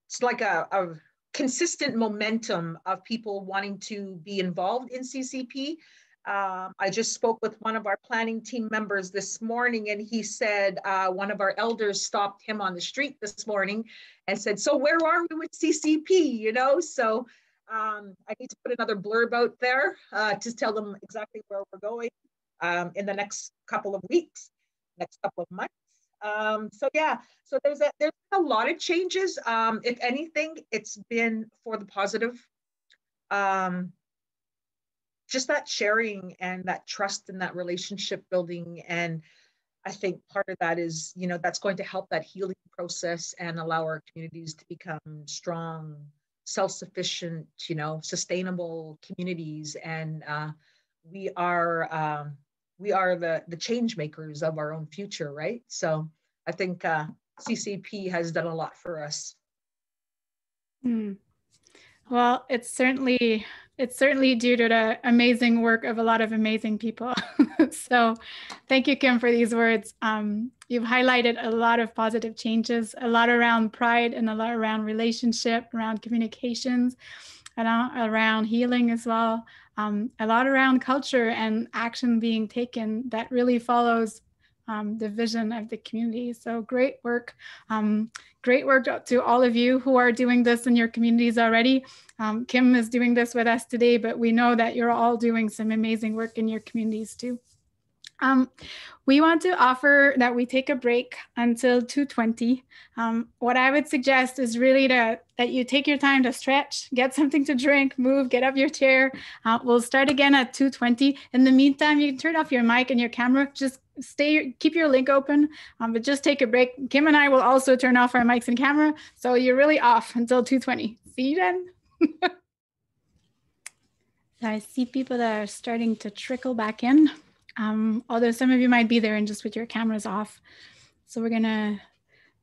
it's like a consistent momentum of people wanting to be involved in CCP. I just spoke with one of our planning team members this morning, and he said one of our elders stopped him on the street this morning and said, "So where are we with CCP?" You know, so I need to put another blurb out there to tell them exactly where we're going in the next couple of weeks, next couple of months. So yeah, so there's a lot of changes. If anything, it's been for the positive. Just that sharing and that trust and that relationship building. And I think part of that is, you know, that's going to help that healing process and allow our communities to become strong, self-sufficient, you know, sustainable communities. And we are the change makers of our own future, right? So I think CCP has done a lot for us. Well, it's certainly due to the amazing work of a lot of amazing people. So thank you, Kim, for these words. You've highlighted a lot of positive changes, a lot around pride and a lot around relationship, around communications, and around healing as well. A lot around culture and action being taken that really follows the vision of the community. So great work. Great work to all of you who are doing this in your communities already. Kim is doing this with us today, but we know that you're all doing some amazing work in your communities too. We want to offer that we take a break until 2:20. What I would suggest is really that you take your time to stretch, get something to drink, move, get up your chair. We'll start again at 2:20. In the meantime, you can turn off your mic and your camera. Just keep your link open, but just take a break. Kim and I will also turn off our mics and camera. So you're really off until 2:20. See you then. So I see people that are starting to trickle back in, although some of you might be there and just with your cameras off. So we're gonna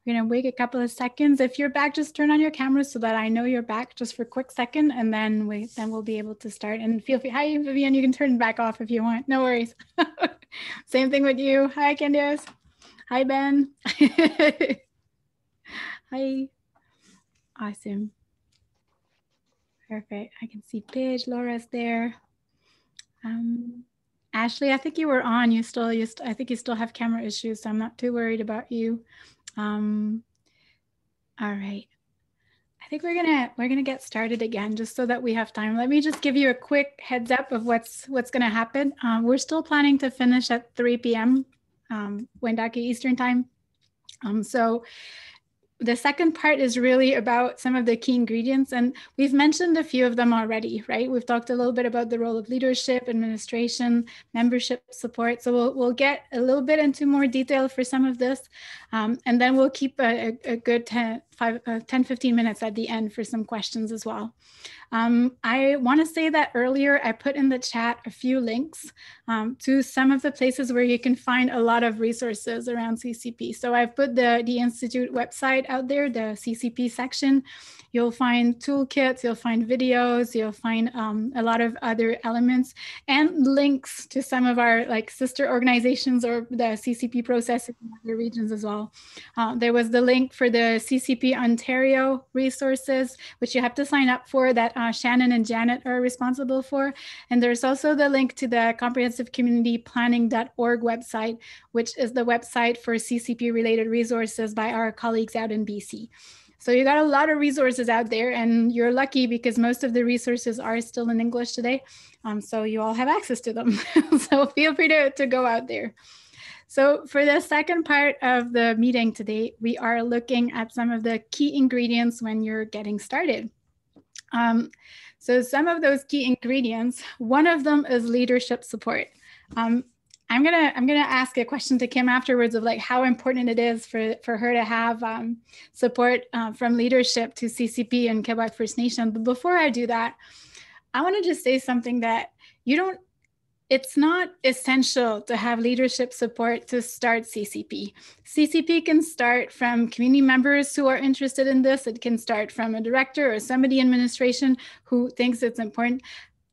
wait a couple of seconds. If you're back, just turn on your camera so that I know you're back just for a quick second, and then we'll be able to start. And feel free. Hi, Vivian. You can turn it back off if you want. No worries. Same thing with you. Hi, Candice. Hi, Ben. Hi. Awesome. Perfect. I can see Paige. Laura's there. Ashley, I think you were on. I think you still have camera issues, so I'm not too worried about you. All right. I think we're gonna get started again, just so that we have time. Let me just give you a quick heads up of what's gonna happen. We're still planning to finish at 3 p.m. Wendake Eastern time. So the second part is really about some of the key ingredients, and we've mentioned a few of them already, right? We've talked a little bit about the role of leadership, administration, membership support. So we'll get a little bit into more detail for some of this, and then we'll keep a good 10-15 minutes at the end for some questions as well. I want to say that earlier I put in the chat a few links to some of the places where you can find a lot of resources around CCP. So I've put the Institute website out there, the CCP section. You'll find toolkits, you'll find videos, you'll find a lot of other elements and links to some of our sister organizations or the CCP process in other regions as well. There was the link for the CCP Ontario resources, which you have to sign up for, that Shannon and Janet are responsible for. And there's also the link to the comprehensivecommunityplanning.org website, which is the website for CCP related resources by our colleagues out in BC. So you got a lot of resources out there, and you're lucky because most of the resources are still in English today. So you all have access to them. So feel free to go out there. So for the second part of the meeting today, we are looking at some of the key ingredients when you're getting started. So some of those key ingredients, one of them is leadership support. I'm gonna ask a question to Kim afterwards of how important it is for her to have support from leadership to CCP and Quebec First Nation. But before I do that, I want to just say something that it's not essential to have leadership support to start CCP. CCP can start from community members who are interested in this. It can start from a director or somebody in administration who thinks it's important.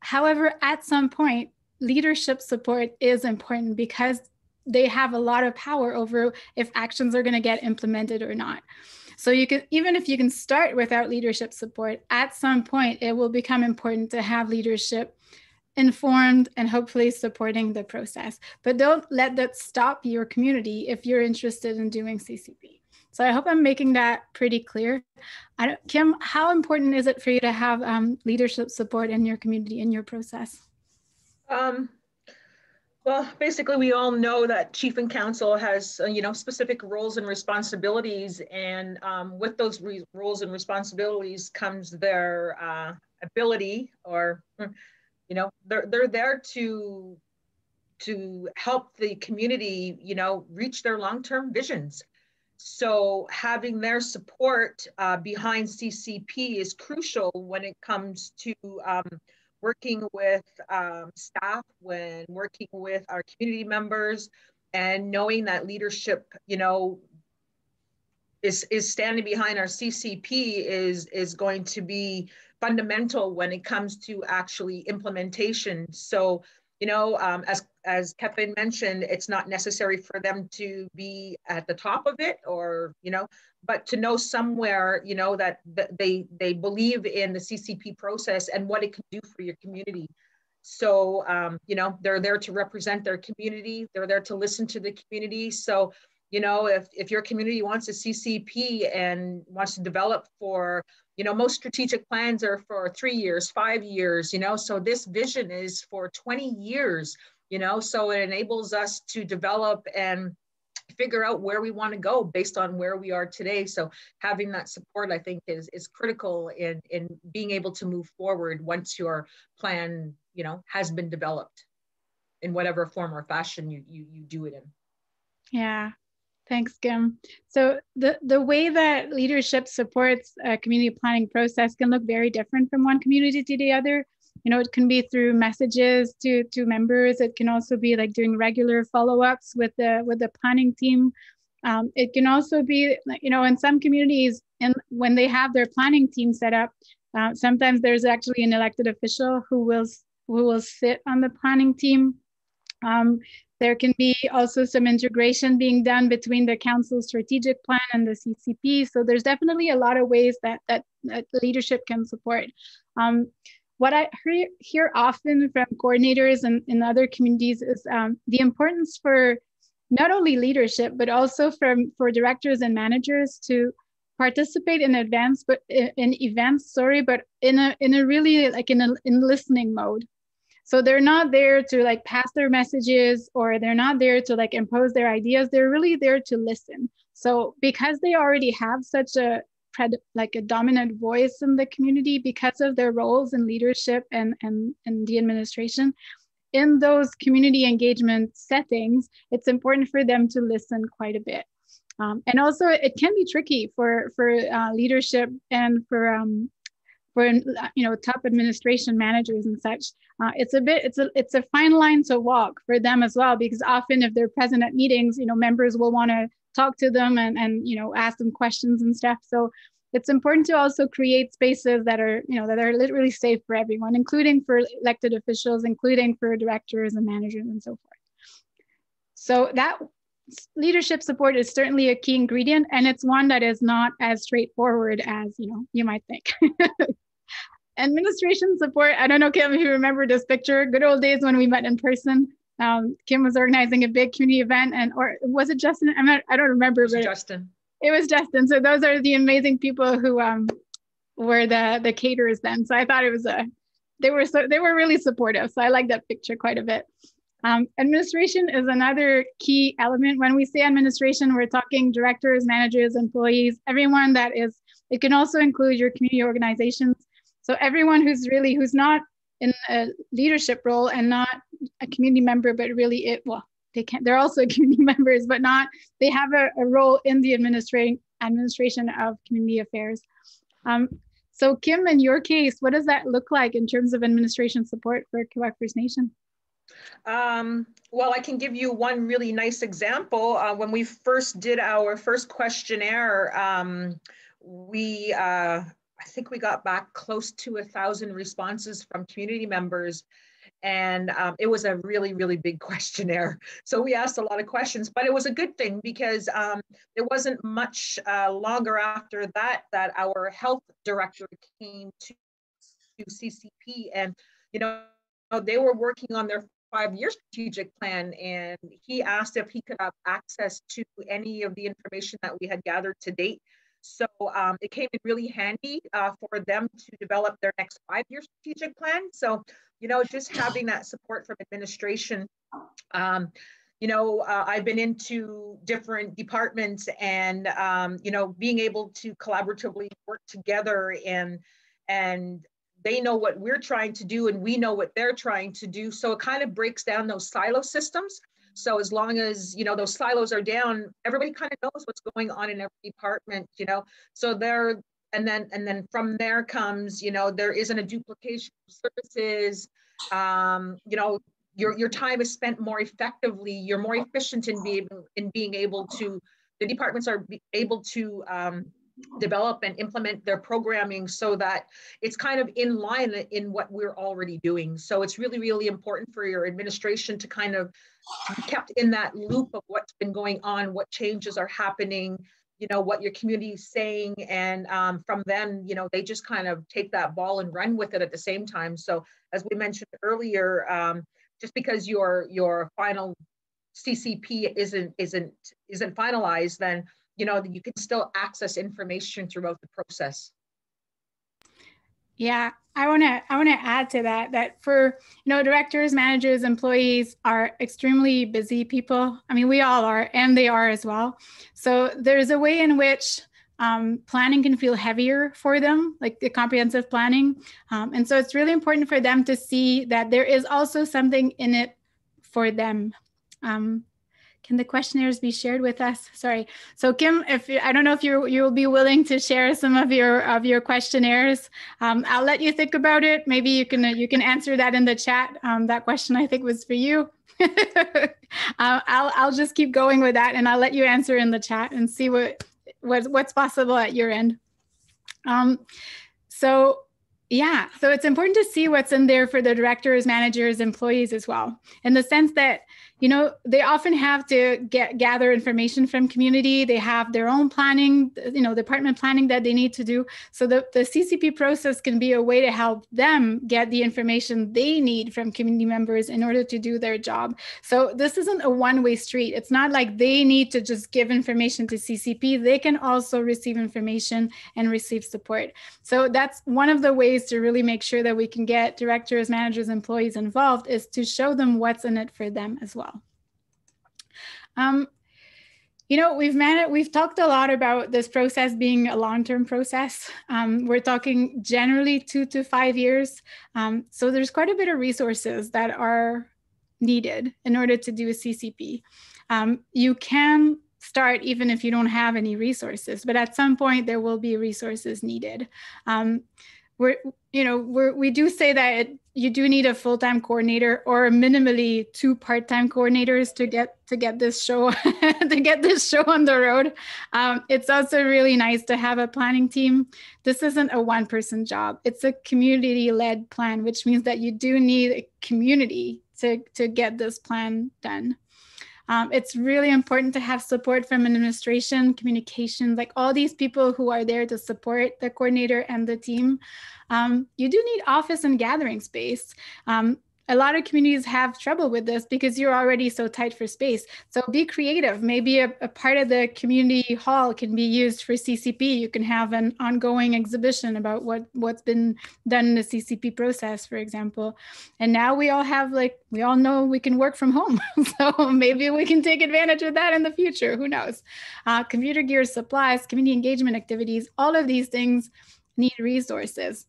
However, at some point, leadership support is important because they have a lot of power over if actions are going to get implemented or not. So even if you can start without leadership support, at some point, it will become important to have leadership informed and hopefully supporting the process. But don't let that stop your community if you're interested in doing CCP. So I hope I'm making that pretty clear. Kim, how important is it for you to have leadership support in your community, in your process? Well, basically, we all know that Chief and Council has, specific roles and responsibilities, and with those roles and responsibilities comes their ability, or they're there to help the community, reach their long-term visions. So having their support behind CCP is crucial when it comes to working with staff, when working with our community members, and knowing that leadership, is standing behind our CCP is going to be fundamental when it comes to actually implementation. So, as Kevin mentioned, it's not necessary for them to be at the top of it, or, but to know somewhere, that they believe in the CCP process and what it can do for your community. So, they're there to represent their community. They're there to listen to the community. So, if your community wants a CCP and wants to develop for, most strategic plans are for 3 years, 5 years, so this vision is for 20 years, so it enables us to develop and figure out where we want to go based on where we are today. So having that support, I think, is critical in being able to move forward once your plan, has been developed in whatever form or fashion you do it in. Yeah. Thanks, Kim. So the way that leadership supports a community planning process can look very different from one community to the other. You know, it can be through messages to members. It can also be like doing regular follow-ups with the planning team. It can also be, you know, in some communities, and when they have their planning team set up, sometimes there's actually an elected official who will sit on the planning team. There can be also some integration being done between the council's strategic plan and the CCP. So there's definitely a lot of ways that leadership can support. What I hear often from coordinators and in other communities is the importance for not only leadership, but also for directors and managers to participate in events, but in a really like in listening mode. So they're not there to like pass their messages, or they're not there to like impose their ideas. They're really there to listen. So because they already have such a dominant voice in the community because of their roles in leadership and the administration, in those community engagement settings, it's important for them to listen quite a bit. And also it can be tricky for leadership and for you know, top administration managers and such. It's a fine line to walk for them as well, because often if they're present at meetings, you know, members will want to talk to them and you know, ask them questions and stuff. So it's important to also create spaces that are, you know, that are literally safe for everyone, including for elected officials, including for directors and managers and so forth. So that leadership support is certainly a key ingredient, and it's one that is not as straightforward as, you know, you might think. Administration support, I don't know, Kim, if you remember this picture, good old days when we met in person. Kim was organizing a big community event, or was it Justin? I don't remember. It was Justin. It was Justin. So those are the amazing people who were the caterers then. So I thought it was they were really supportive. So I like that picture quite a bit. Administration is another key element. When we say administration, we're talking directors, managers, employees, everyone that is. It can also include your community organizations. So everyone who's not in a leadership role and not a community member, but really they're also community members, but they have a role in the administration of community affairs. So Kim, in your case, what does that look like in terms of administration support for Quebec First Nation? Well, I can give you one really nice example. When we first did our first questionnaire, I think we got back close to 1,000 responses from community members. And it was a really, really big questionnaire. So we asked a lot of questions, but it was a good thing because it wasn't much longer after that our health director came to CCP, and, you know, they were working on their 5-year strategic plan, and he asked if he could have access to any of the information that we had gathered to date. So it came in really handy for them to develop their next 5-year strategic plan. So, you know, just having that support from administration. You know, I've been into different departments, and, you know, being able to collaboratively work together, and they know what we're trying to do and we know what they're trying to do. So it kind of breaks down those silo systems. So as long as, you know, those silos are down, everybody kind of knows what's going on in every department, you know. So and then from there comes, you know, there isn't a duplication of services. You know, your time is spent more effectively. You're more efficient in being able to, the departments are able to develop and implement their programming so that it's kind of in line in what we're already doing. So it's really, really important for your administration to kind of be kept in that loop of what's been going on, what changes are happening, you know, what your community is saying. And from then, you know, they just kind of take that ball and run with it at the same time. So as we mentioned earlier, just because your final CCP isn't finalized, then, you know, you can still access information throughout the process. Yeah, I want to add to that for, you know, directors, managers, employees are extremely busy people. I mean, we all are, and they are as well. So there's a way in which planning can feel heavier for them, like the comprehensive planning. And so it's really important for them to see that there is also something in it for them. Can the questionnaires be shared with us? Sorry. So Kim, I don't know if you'll be willing to share some of your questionnaires. I'll let you think about it. Maybe you can answer that in the chat. That question I think was for you. I'll just keep going with that, and I'll let you answer in the chat and see what's possible at your end. So it's important to see what's in there for the directors, managers, employees as well, in the sense that, you know, they often have to gather information from community. They have their own planning, you know, department planning that they need to do. So the CCP process can be a way to help them get the information they need from community members in order to do their job. So this isn't a one-way street. It's not like they need to just give information to CCP. They can also receive information and receive support. So that's one of the ways to really make sure that we can get directors, managers, employees involved, is to show them what's in it for them as well. You know, we've talked a lot about this process being a long-term process. We're talking generally 2 to 5 years. So there's quite a bit of resources that are needed in order to do a CCP. You can start even if you don't have any resources, but at some point there will be resources needed. We do say that you do need a full-time coordinator or minimally 2 part-time coordinators to get this show on the road. It's also really nice to have a planning team. This isn't a one-person job. It's a community-led plan, which means that you do need a community to get this plan done. It's really important to have support from administration, communications, like all these people who are there to support the coordinator and the team. You do need office and gathering space. A lot of communities have trouble with this because you're already so tight for space. So be creative. Maybe a part of the community hall can be used for CCP. You can have an ongoing exhibition about what's been done in the CCP process, for example. And now we all know we can work from home. So maybe we can take advantage of that in the future. Who knows? Computer gear, supplies, community engagement activities, all of these things need resources.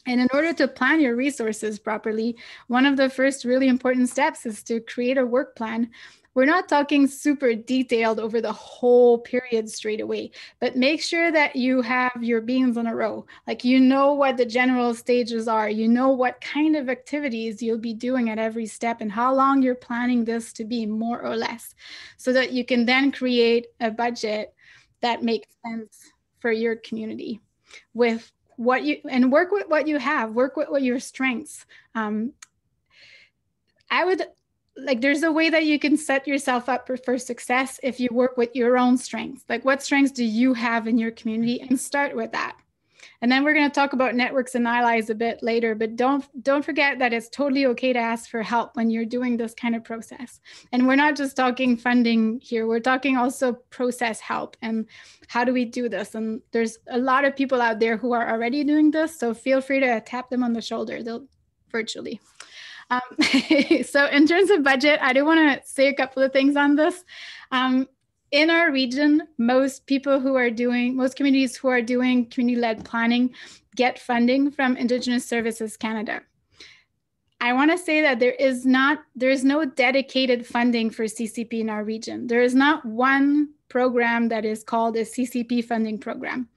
And in order to plan your resources properly, one of the first really important steps is to create a work plan. We're not talking super detailed over the whole period straight away, but make sure that you have your beans in a row. Like, you know what the general stages are, you know what kind of activities you'll be doing at every step and how long you're planning this to be, more or less, so that you can then create a budget that makes sense for your community with work with what you have, work with what your strengths. There's a way that you can set yourself up for success if you work with your own strengths. Like, what strengths do you have in your community, and start with that. And then we're going to talk about networks and allies a bit later, but don't forget that it's totally okay to ask for help when you're doing this kind of process. And we're not just talking funding here, we're talking also process help and how do we do this? And there's a lot of people out there who are already doing this, so feel free to tap them on the shoulder, they'll virtually. So in terms of budget, I do want to say a couple of things on this. In our region, most communities who are doing community-led planning get funding from Indigenous Services Canada. I want to say that there is no dedicated funding for CCP in our region. There is not one program that is called a CCP funding program.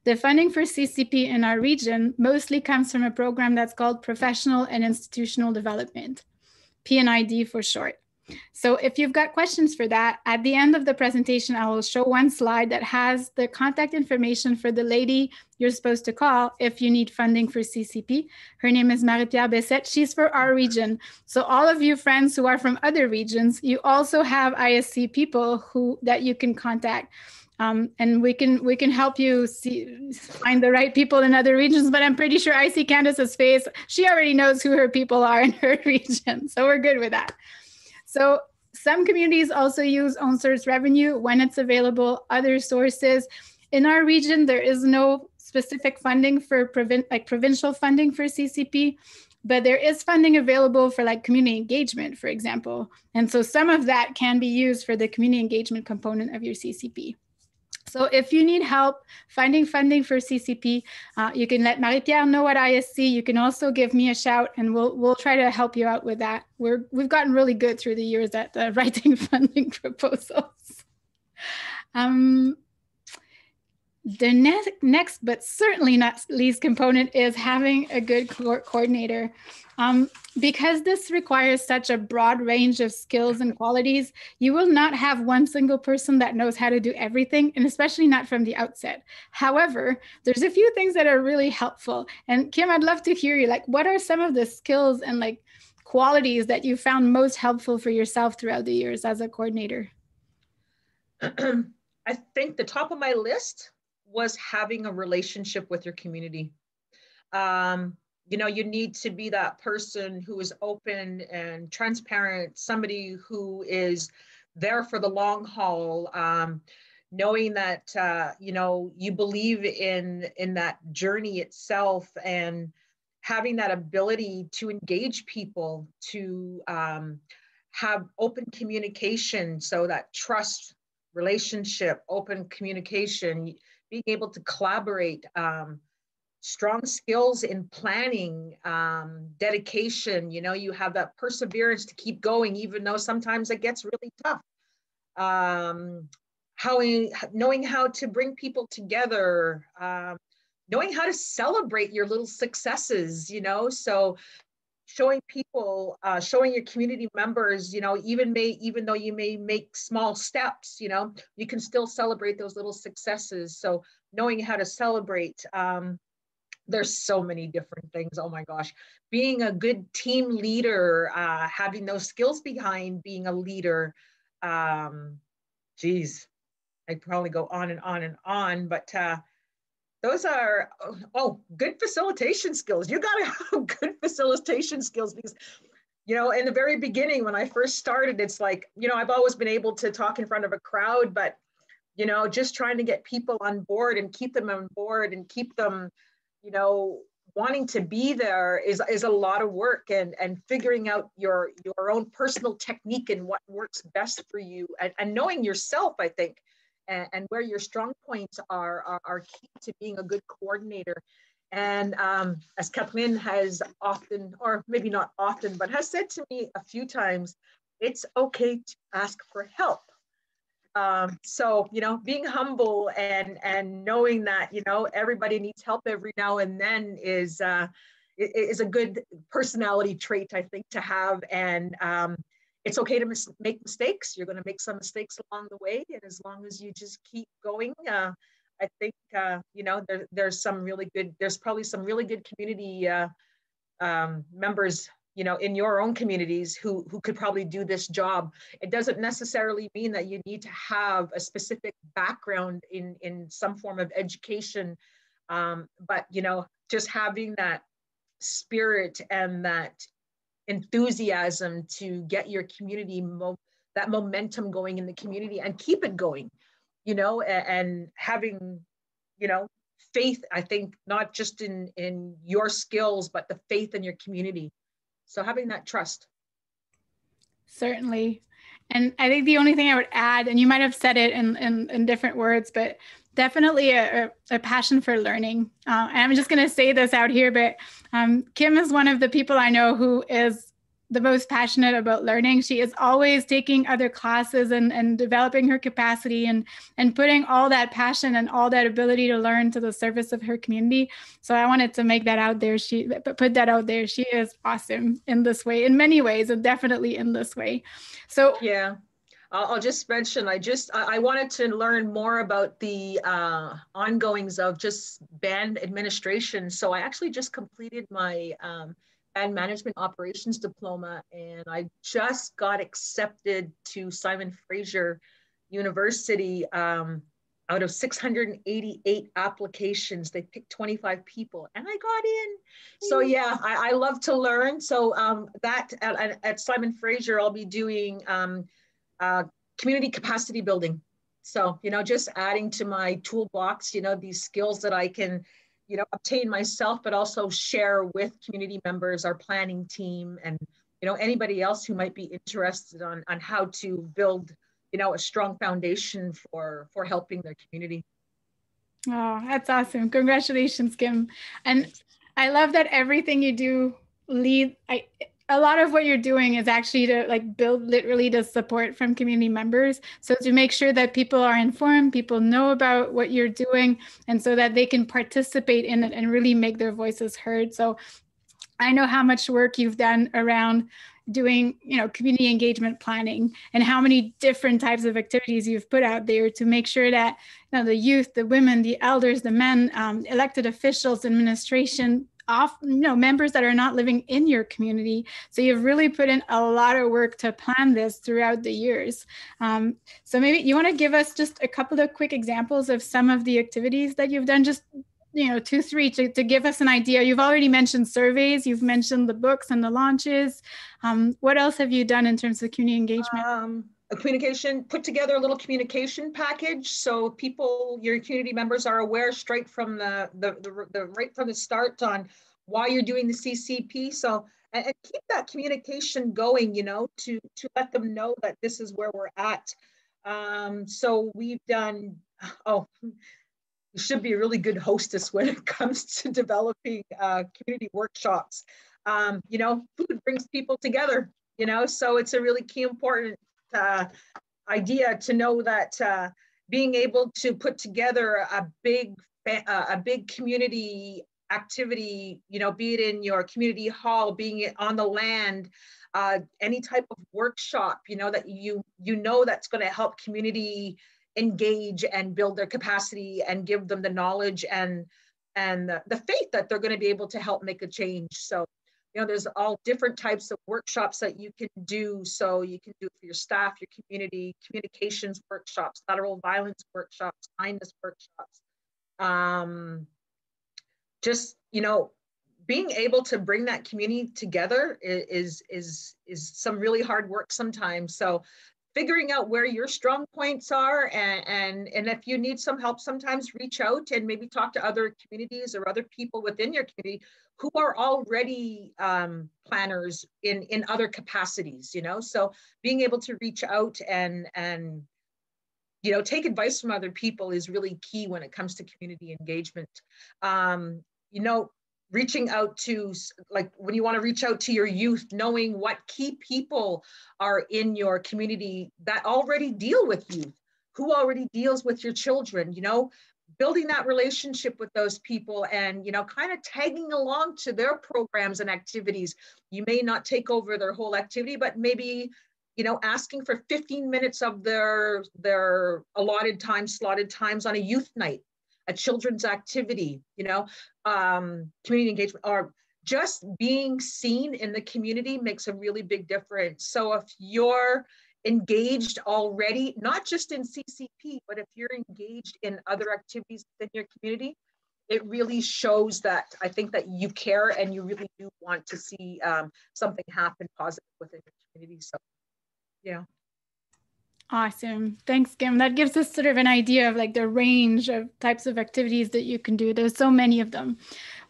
The funding for CCP in our region mostly comes from a program that's called Professional and Institutional Development, P&ID for short. So if you've got questions for that, at the end of the presentation, I will show one slide that has the contact information for the lady you're supposed to call if you need funding for CCP. Her name is Marie-Pierre Bessette. She's for our region. So all of you friends who are from other regions, you also have ISC people that you can contact. And we can help you find the right people in other regions, but I'm pretty sure I see Candace's face. She already knows who her people are in her region. So we're good with that. So some communities also use own source revenue when it's available, other sources. In our region, there is no specific funding for provincial funding for CCP, but there is funding available for like community engagement, for example. And so some of that can be used for the community engagement component of your CCP. So if you need help finding funding for CCP, you can let Marie-Pierre know at ISC. You can also give me a shout, and we'll try to help you out with that. We've gotten really good through the years at writing funding proposals. The next, but certainly not least component is having a good coordinator. Because this requires such a broad range of skills and qualities, you will not have one single person that knows how to do everything, and especially not from the outset. However, there's a few things that are really helpful. And Kim, I'd love to hear you, like, what are some of the skills and like qualities that you found most helpful for yourself throughout the years as a coordinator? I think the top of my list was having a relationship with your community. You know, you need to be that person who is open and transparent, somebody who is there for the long haul, knowing that, you know, you believe in that journey itself, and having that ability to engage people, to have open communication, so that trust, relationship, open communication, being able to collaborate, strong skills in planning, dedication, you know, you have that perseverance to keep going, even though sometimes it gets really tough. Knowing how to bring people together, knowing how to celebrate your little successes, you know, so showing people, showing your community members, you know, even though you may make small steps, you know, you can still celebrate those little successes. So knowing how to celebrate, there's so many different things. Oh my gosh, being a good team leader, having those skills behind being a leader. Geez, I probably go on and on and on, but those are, good facilitation skills. You got to have good facilitation skills, because, you know, in the very beginning, when I first started, it's like, you know, I've always been able to talk in front of a crowd, but, you know, just trying to get people on board and keep them on board and keep them, you know, wanting to be there is a lot of work, and figuring out your own personal technique and what works best for you, and knowing yourself, I think, and where your strong points are key to being a good coordinator. And as Kathleen has often, or maybe not often, but has said to me a few times, it's okay to ask for help. So, you know, being humble and knowing that, you know, everybody needs help every now and then is a good personality trait, I think, to have. And it's okay to make mistakes. You're going to make some mistakes along the way. And as long as you just keep going, I think, you know, there's probably some really good community members, you know, in your own communities who could probably do this job. It doesn't necessarily mean that you need to have a specific background in some form of education. But, you know, just having that spirit and that enthusiasm to get your community, that momentum going in the community and keep it going, you know, and having, you know, faith, I think, not just in your skills, but the faith in your community. So having that trust. Certainly. And I think the only thing I would add, and you might have said it in different words, but definitely a passion for learning. And I'm just going to say this out here, but Kim is one of the people I know who is the most passionate about learning. She is always taking other classes and developing her capacity and putting all that passion and all that ability to learn to the service of her community. So I wanted to make that out there. Put that out there. She is awesome in this way, in many ways, and definitely in this way. So yeah, I'll just mention, I wanted to learn more about the ongoings of just band administration. So I actually just completed my band management operations diploma, and I just got accepted to Simon Fraser University. Out of 688 applications, they picked 25 people, and I got in. So yeah, I love to learn. So that at Simon Fraser, I'll be doing community capacity building. So, you know, just adding to my toolbox, you know, these skills that I can, you know, obtain myself, but also share with community members, our planning team, and, you know, anybody else who might be interested on how to build a strong foundation for helping their community. Oh, that's awesome. Congratulations, Kim. And thanks. I love that everything you do a lot of what you're doing is actually to like build literally the support from community members. So to make sure that people are informed, people know about what you're doing, and so that they can participate in it and really make their voices heard. So I know how much work you've done around doing, community engagement planning, and how many different types of activities you've put out there to make sure that the youth, the women, the elders, the men, elected officials, administration, members that are not living in your community. So you've really put in a lot of work to plan this throughout the years. So maybe you want to give us just a couple of quick examples of some of the activities that you've done, just 2, 3 to give us an idea. You've already mentioned surveys, you've mentioned the books and the launches. What else have you done in terms of community engagement? Put together a little communication package so people, your community members, are aware straight from the right from the start on why you're doing the CCP. So and keep that communication going, to let them know that this is where we're at. So we've done, you should be a really good hostess when it comes to developing community workshops. Food brings people together, so it's a really key important idea to know that being able to put together a big community activity, be it in your community hall, being it on the land, any type of workshop, that that's going to help community engage and build their capacity and give them the knowledge and the faith that they're going to be able to help make a change. So there's all different types of workshops that you can do. So you can do it for your staff, your community, communications workshops, lateral violence workshops, kindness workshops. Being able to bring that community together is some really hard work sometimes. So figuring out where your strong points are, and if you need some help, sometimes reach out and maybe talk to other communities or other people within your community who are already planners in other capacities, so being able to reach out and take advice from other people is really key when it comes to community engagement. Reaching out to, like, when you want to reach out to your youth, knowing what key people are in your community that already deal with youth, who already deals with your children, building that relationship with those people and, kind of tagging along to their programs and activities. You may not take over their whole activity, but maybe, asking for 15 minutes of their allotted time, slotted times on a youth night, a children's activity, community engagement, or just being seen in the community makes a really big difference. So if you're engaged already, not just in CCP, but if you're engaged in other activities within your community, it really shows that I think that you care and you really do want to see something happen positive within your community. So, yeah. Awesome. Thanks, Kim. That gives us sort of an idea of like the range of types of activities that you can do. There's so many of them.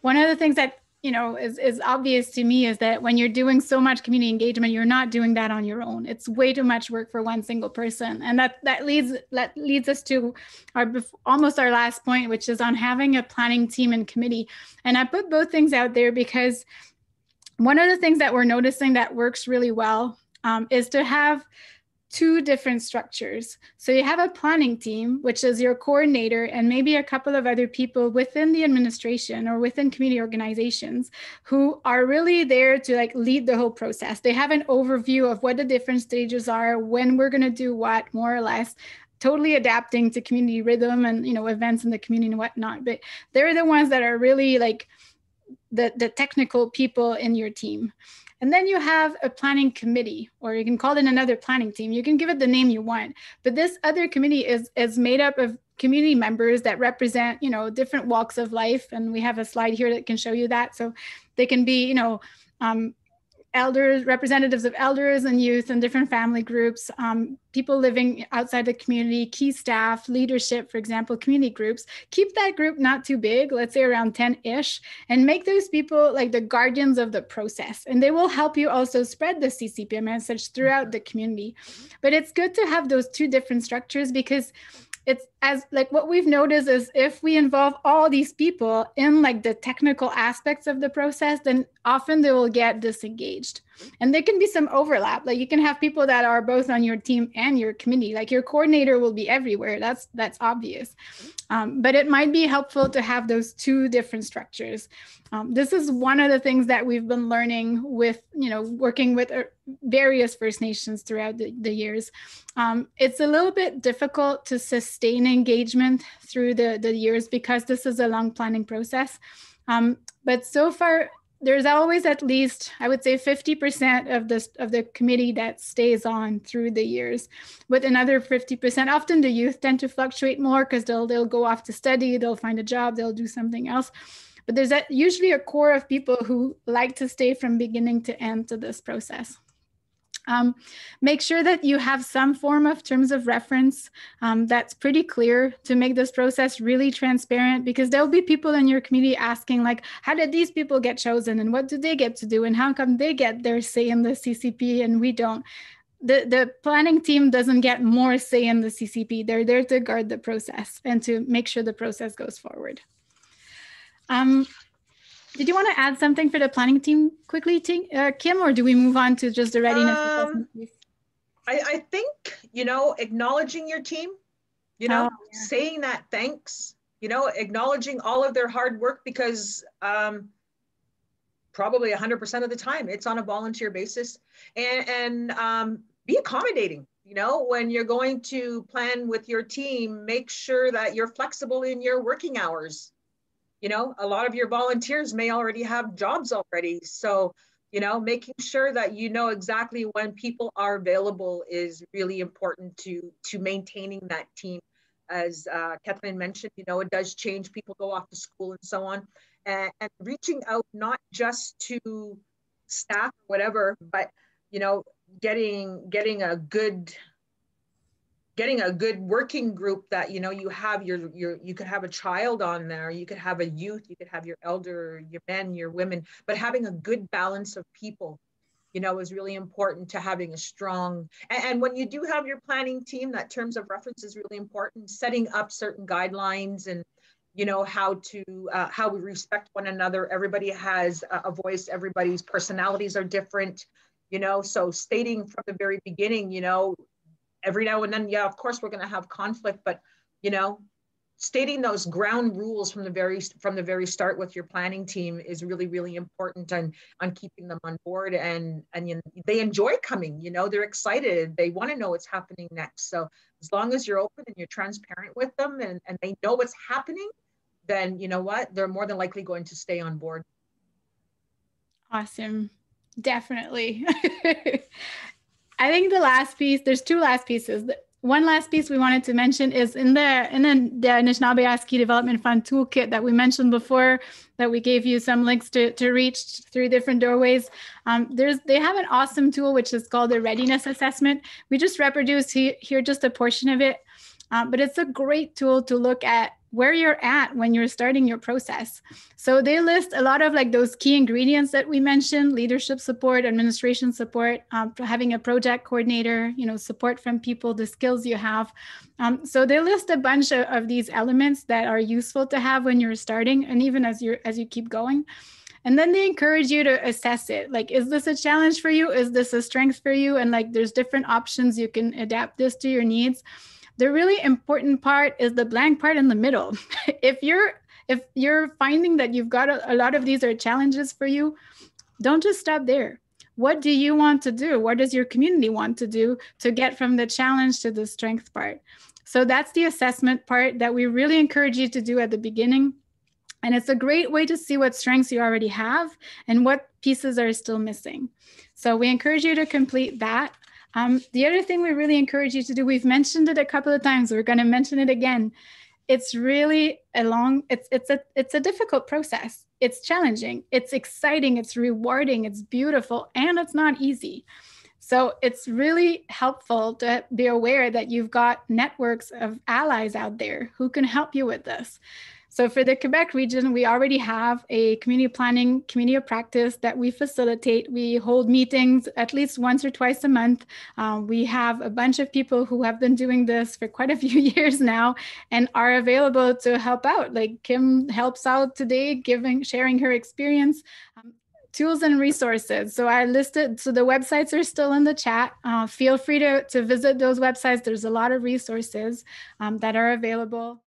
One of the things that, is obvious to me is that when you're doing so much community engagement, you're not doing that on your own. It's way too much work for one single person. And that leads us to almost our last point, which is on having a planning team and committee. And I put both things out there because one of the things that we're noticing that works really well is to have 2 different structures. So you have a planning team, which is your coordinator and maybe a couple of other people within the administration or within community organizations who are really there to like lead the whole process. They have an overview of what the different stages are, when we're going to do what, more or less, totally adapting to community rhythm and, events in the community and whatnot. But they're the ones that are really like the technical people in your team. And then you have a planning committee, or you can call it another planning team. You can give it the name you want. But this other committee is made up of community members that represent, different walks of life. And we have a slide here that can show you that. So they can be, elders, representatives of elders and youth and different family groups, people living outside the community, key staff, leadership, for example, community groups. Keep that group not too big, let's say around 10-ish, and make those people like the guardians of the process. And they will help you also spread the CCP message throughout the community. But it's good to have those two different structures, because it's as like what we've noticed is if we involve all these people in like the technical aspects of the process, then often they will get disengaged. And there can be some overlap. Like you can have people that are both on your team and your committee, like your coordinator will be everywhere. That's obvious. But it might be helpful to have those two different structures. This is one of the things that we've been learning with, working with various First Nations throughout the years. It's a little bit difficult to sustain engagement through the years because this is a long planning process. But so far, there's always at least, I would say 50% of the committee that stays on through the years, with another 50%. Often the youth tend to fluctuate more because they'll go off to study, they'll find a job, they'll do something else. But there's usually a core of people who like to stay from beginning to end to this process. Make sure that you have some form of terms of reference that's pretty clear to make this process really transparent, because there'll be people in your community asking like, how did these people get chosen and what do they get to do and how come they get their say in the CCP and we don't? The planning team doesn't get more say in the CCP. They're there to guard the process and to make sure the process goes forward. Did you want to add something for the planning team quickly, Kim, or do we move on to just the readiness assessment piece? I think, acknowledging your team, saying that thanks, acknowledging all of their hard work, because probably 100% of the time it's on a volunteer basis, and be accommodating. When you're going to plan with your team, make sure that you're flexible in your working hours. A lot of your volunteers may already have jobs already. So, making sure that exactly when people are available is really important to maintaining that team. As Kathleen mentioned, it does change. People go off to school and so on. And reaching out not just to staff or whatever, but, getting a good working group that, you have you could have a child on there, you could have a youth, you could have your elder, your men, your women, but having a good balance of people, is really important to having a strong, and when you do have your planning team, that terms of reference is really important, setting up certain guidelines and, how we respect one another. Everybody has a voice, everybody's personalities are different, so stating from the very beginning, every now and then, yeah, of course we're going to have conflict, but stating those ground rules from the very start with your planning team is really, really important on keeping them on board, and they enjoy coming. They're excited. They want to know what's happening next. So as long as you're open and you're transparent with them, and they know what's happening, then they're more than likely going to stay on board. Awesome, definitely. I think the last piece, there's two last pieces. One last piece we wanted to mention is in the Anishinaabe Key Development Fund toolkit that we mentioned before, that we gave you some links to reach through different doorways. They have an awesome tool, which is called the readiness assessment. We just reproduced here just a portion of it, but it's a great tool to look at where you're at when you're starting your process. So they list a lot of like those key ingredients that we mentioned: leadership support, administration support, having a project coordinator, support from people, the skills you have. So they list a bunch of these elements that are useful to have when you're starting, and even as you keep going. And then they encourage you to assess it. Like, is this a challenge for you? Is this a strength for you? And like, there's different options. You can adapt this to your needs. The really important part is the blank part in the middle. If you're finding that you've got a lot of these are challenges for you, don't just stop there. What do you want to do? What does your community want to do to get from the challenge to the strength part? So that's the assessment part that we really encourage you to do at the beginning. And it's a great way to see what strengths you already have and what pieces are still missing. So we encourage you to complete that. The other thing we really encourage you to do, we've mentioned it a couple of times, we're going to mention it again. It's really it's a difficult process. it's challenging, it's exciting, it's rewarding, it's beautiful, and it's not easy. So it's really helpful to be aware that you've got networks of allies out there who can help you with this. So for the Quebec region, we already have a community planning community of practice that we facilitate. We hold meetings at least once or twice a month. We have a bunch of people who have been doing this for quite a few years now and are available to help out. Like Kim helps out today, sharing her experience. Tools and resources. So I listed, so the websites are still in the chat. Feel free to visit those websites. There's a lot of resources that are available.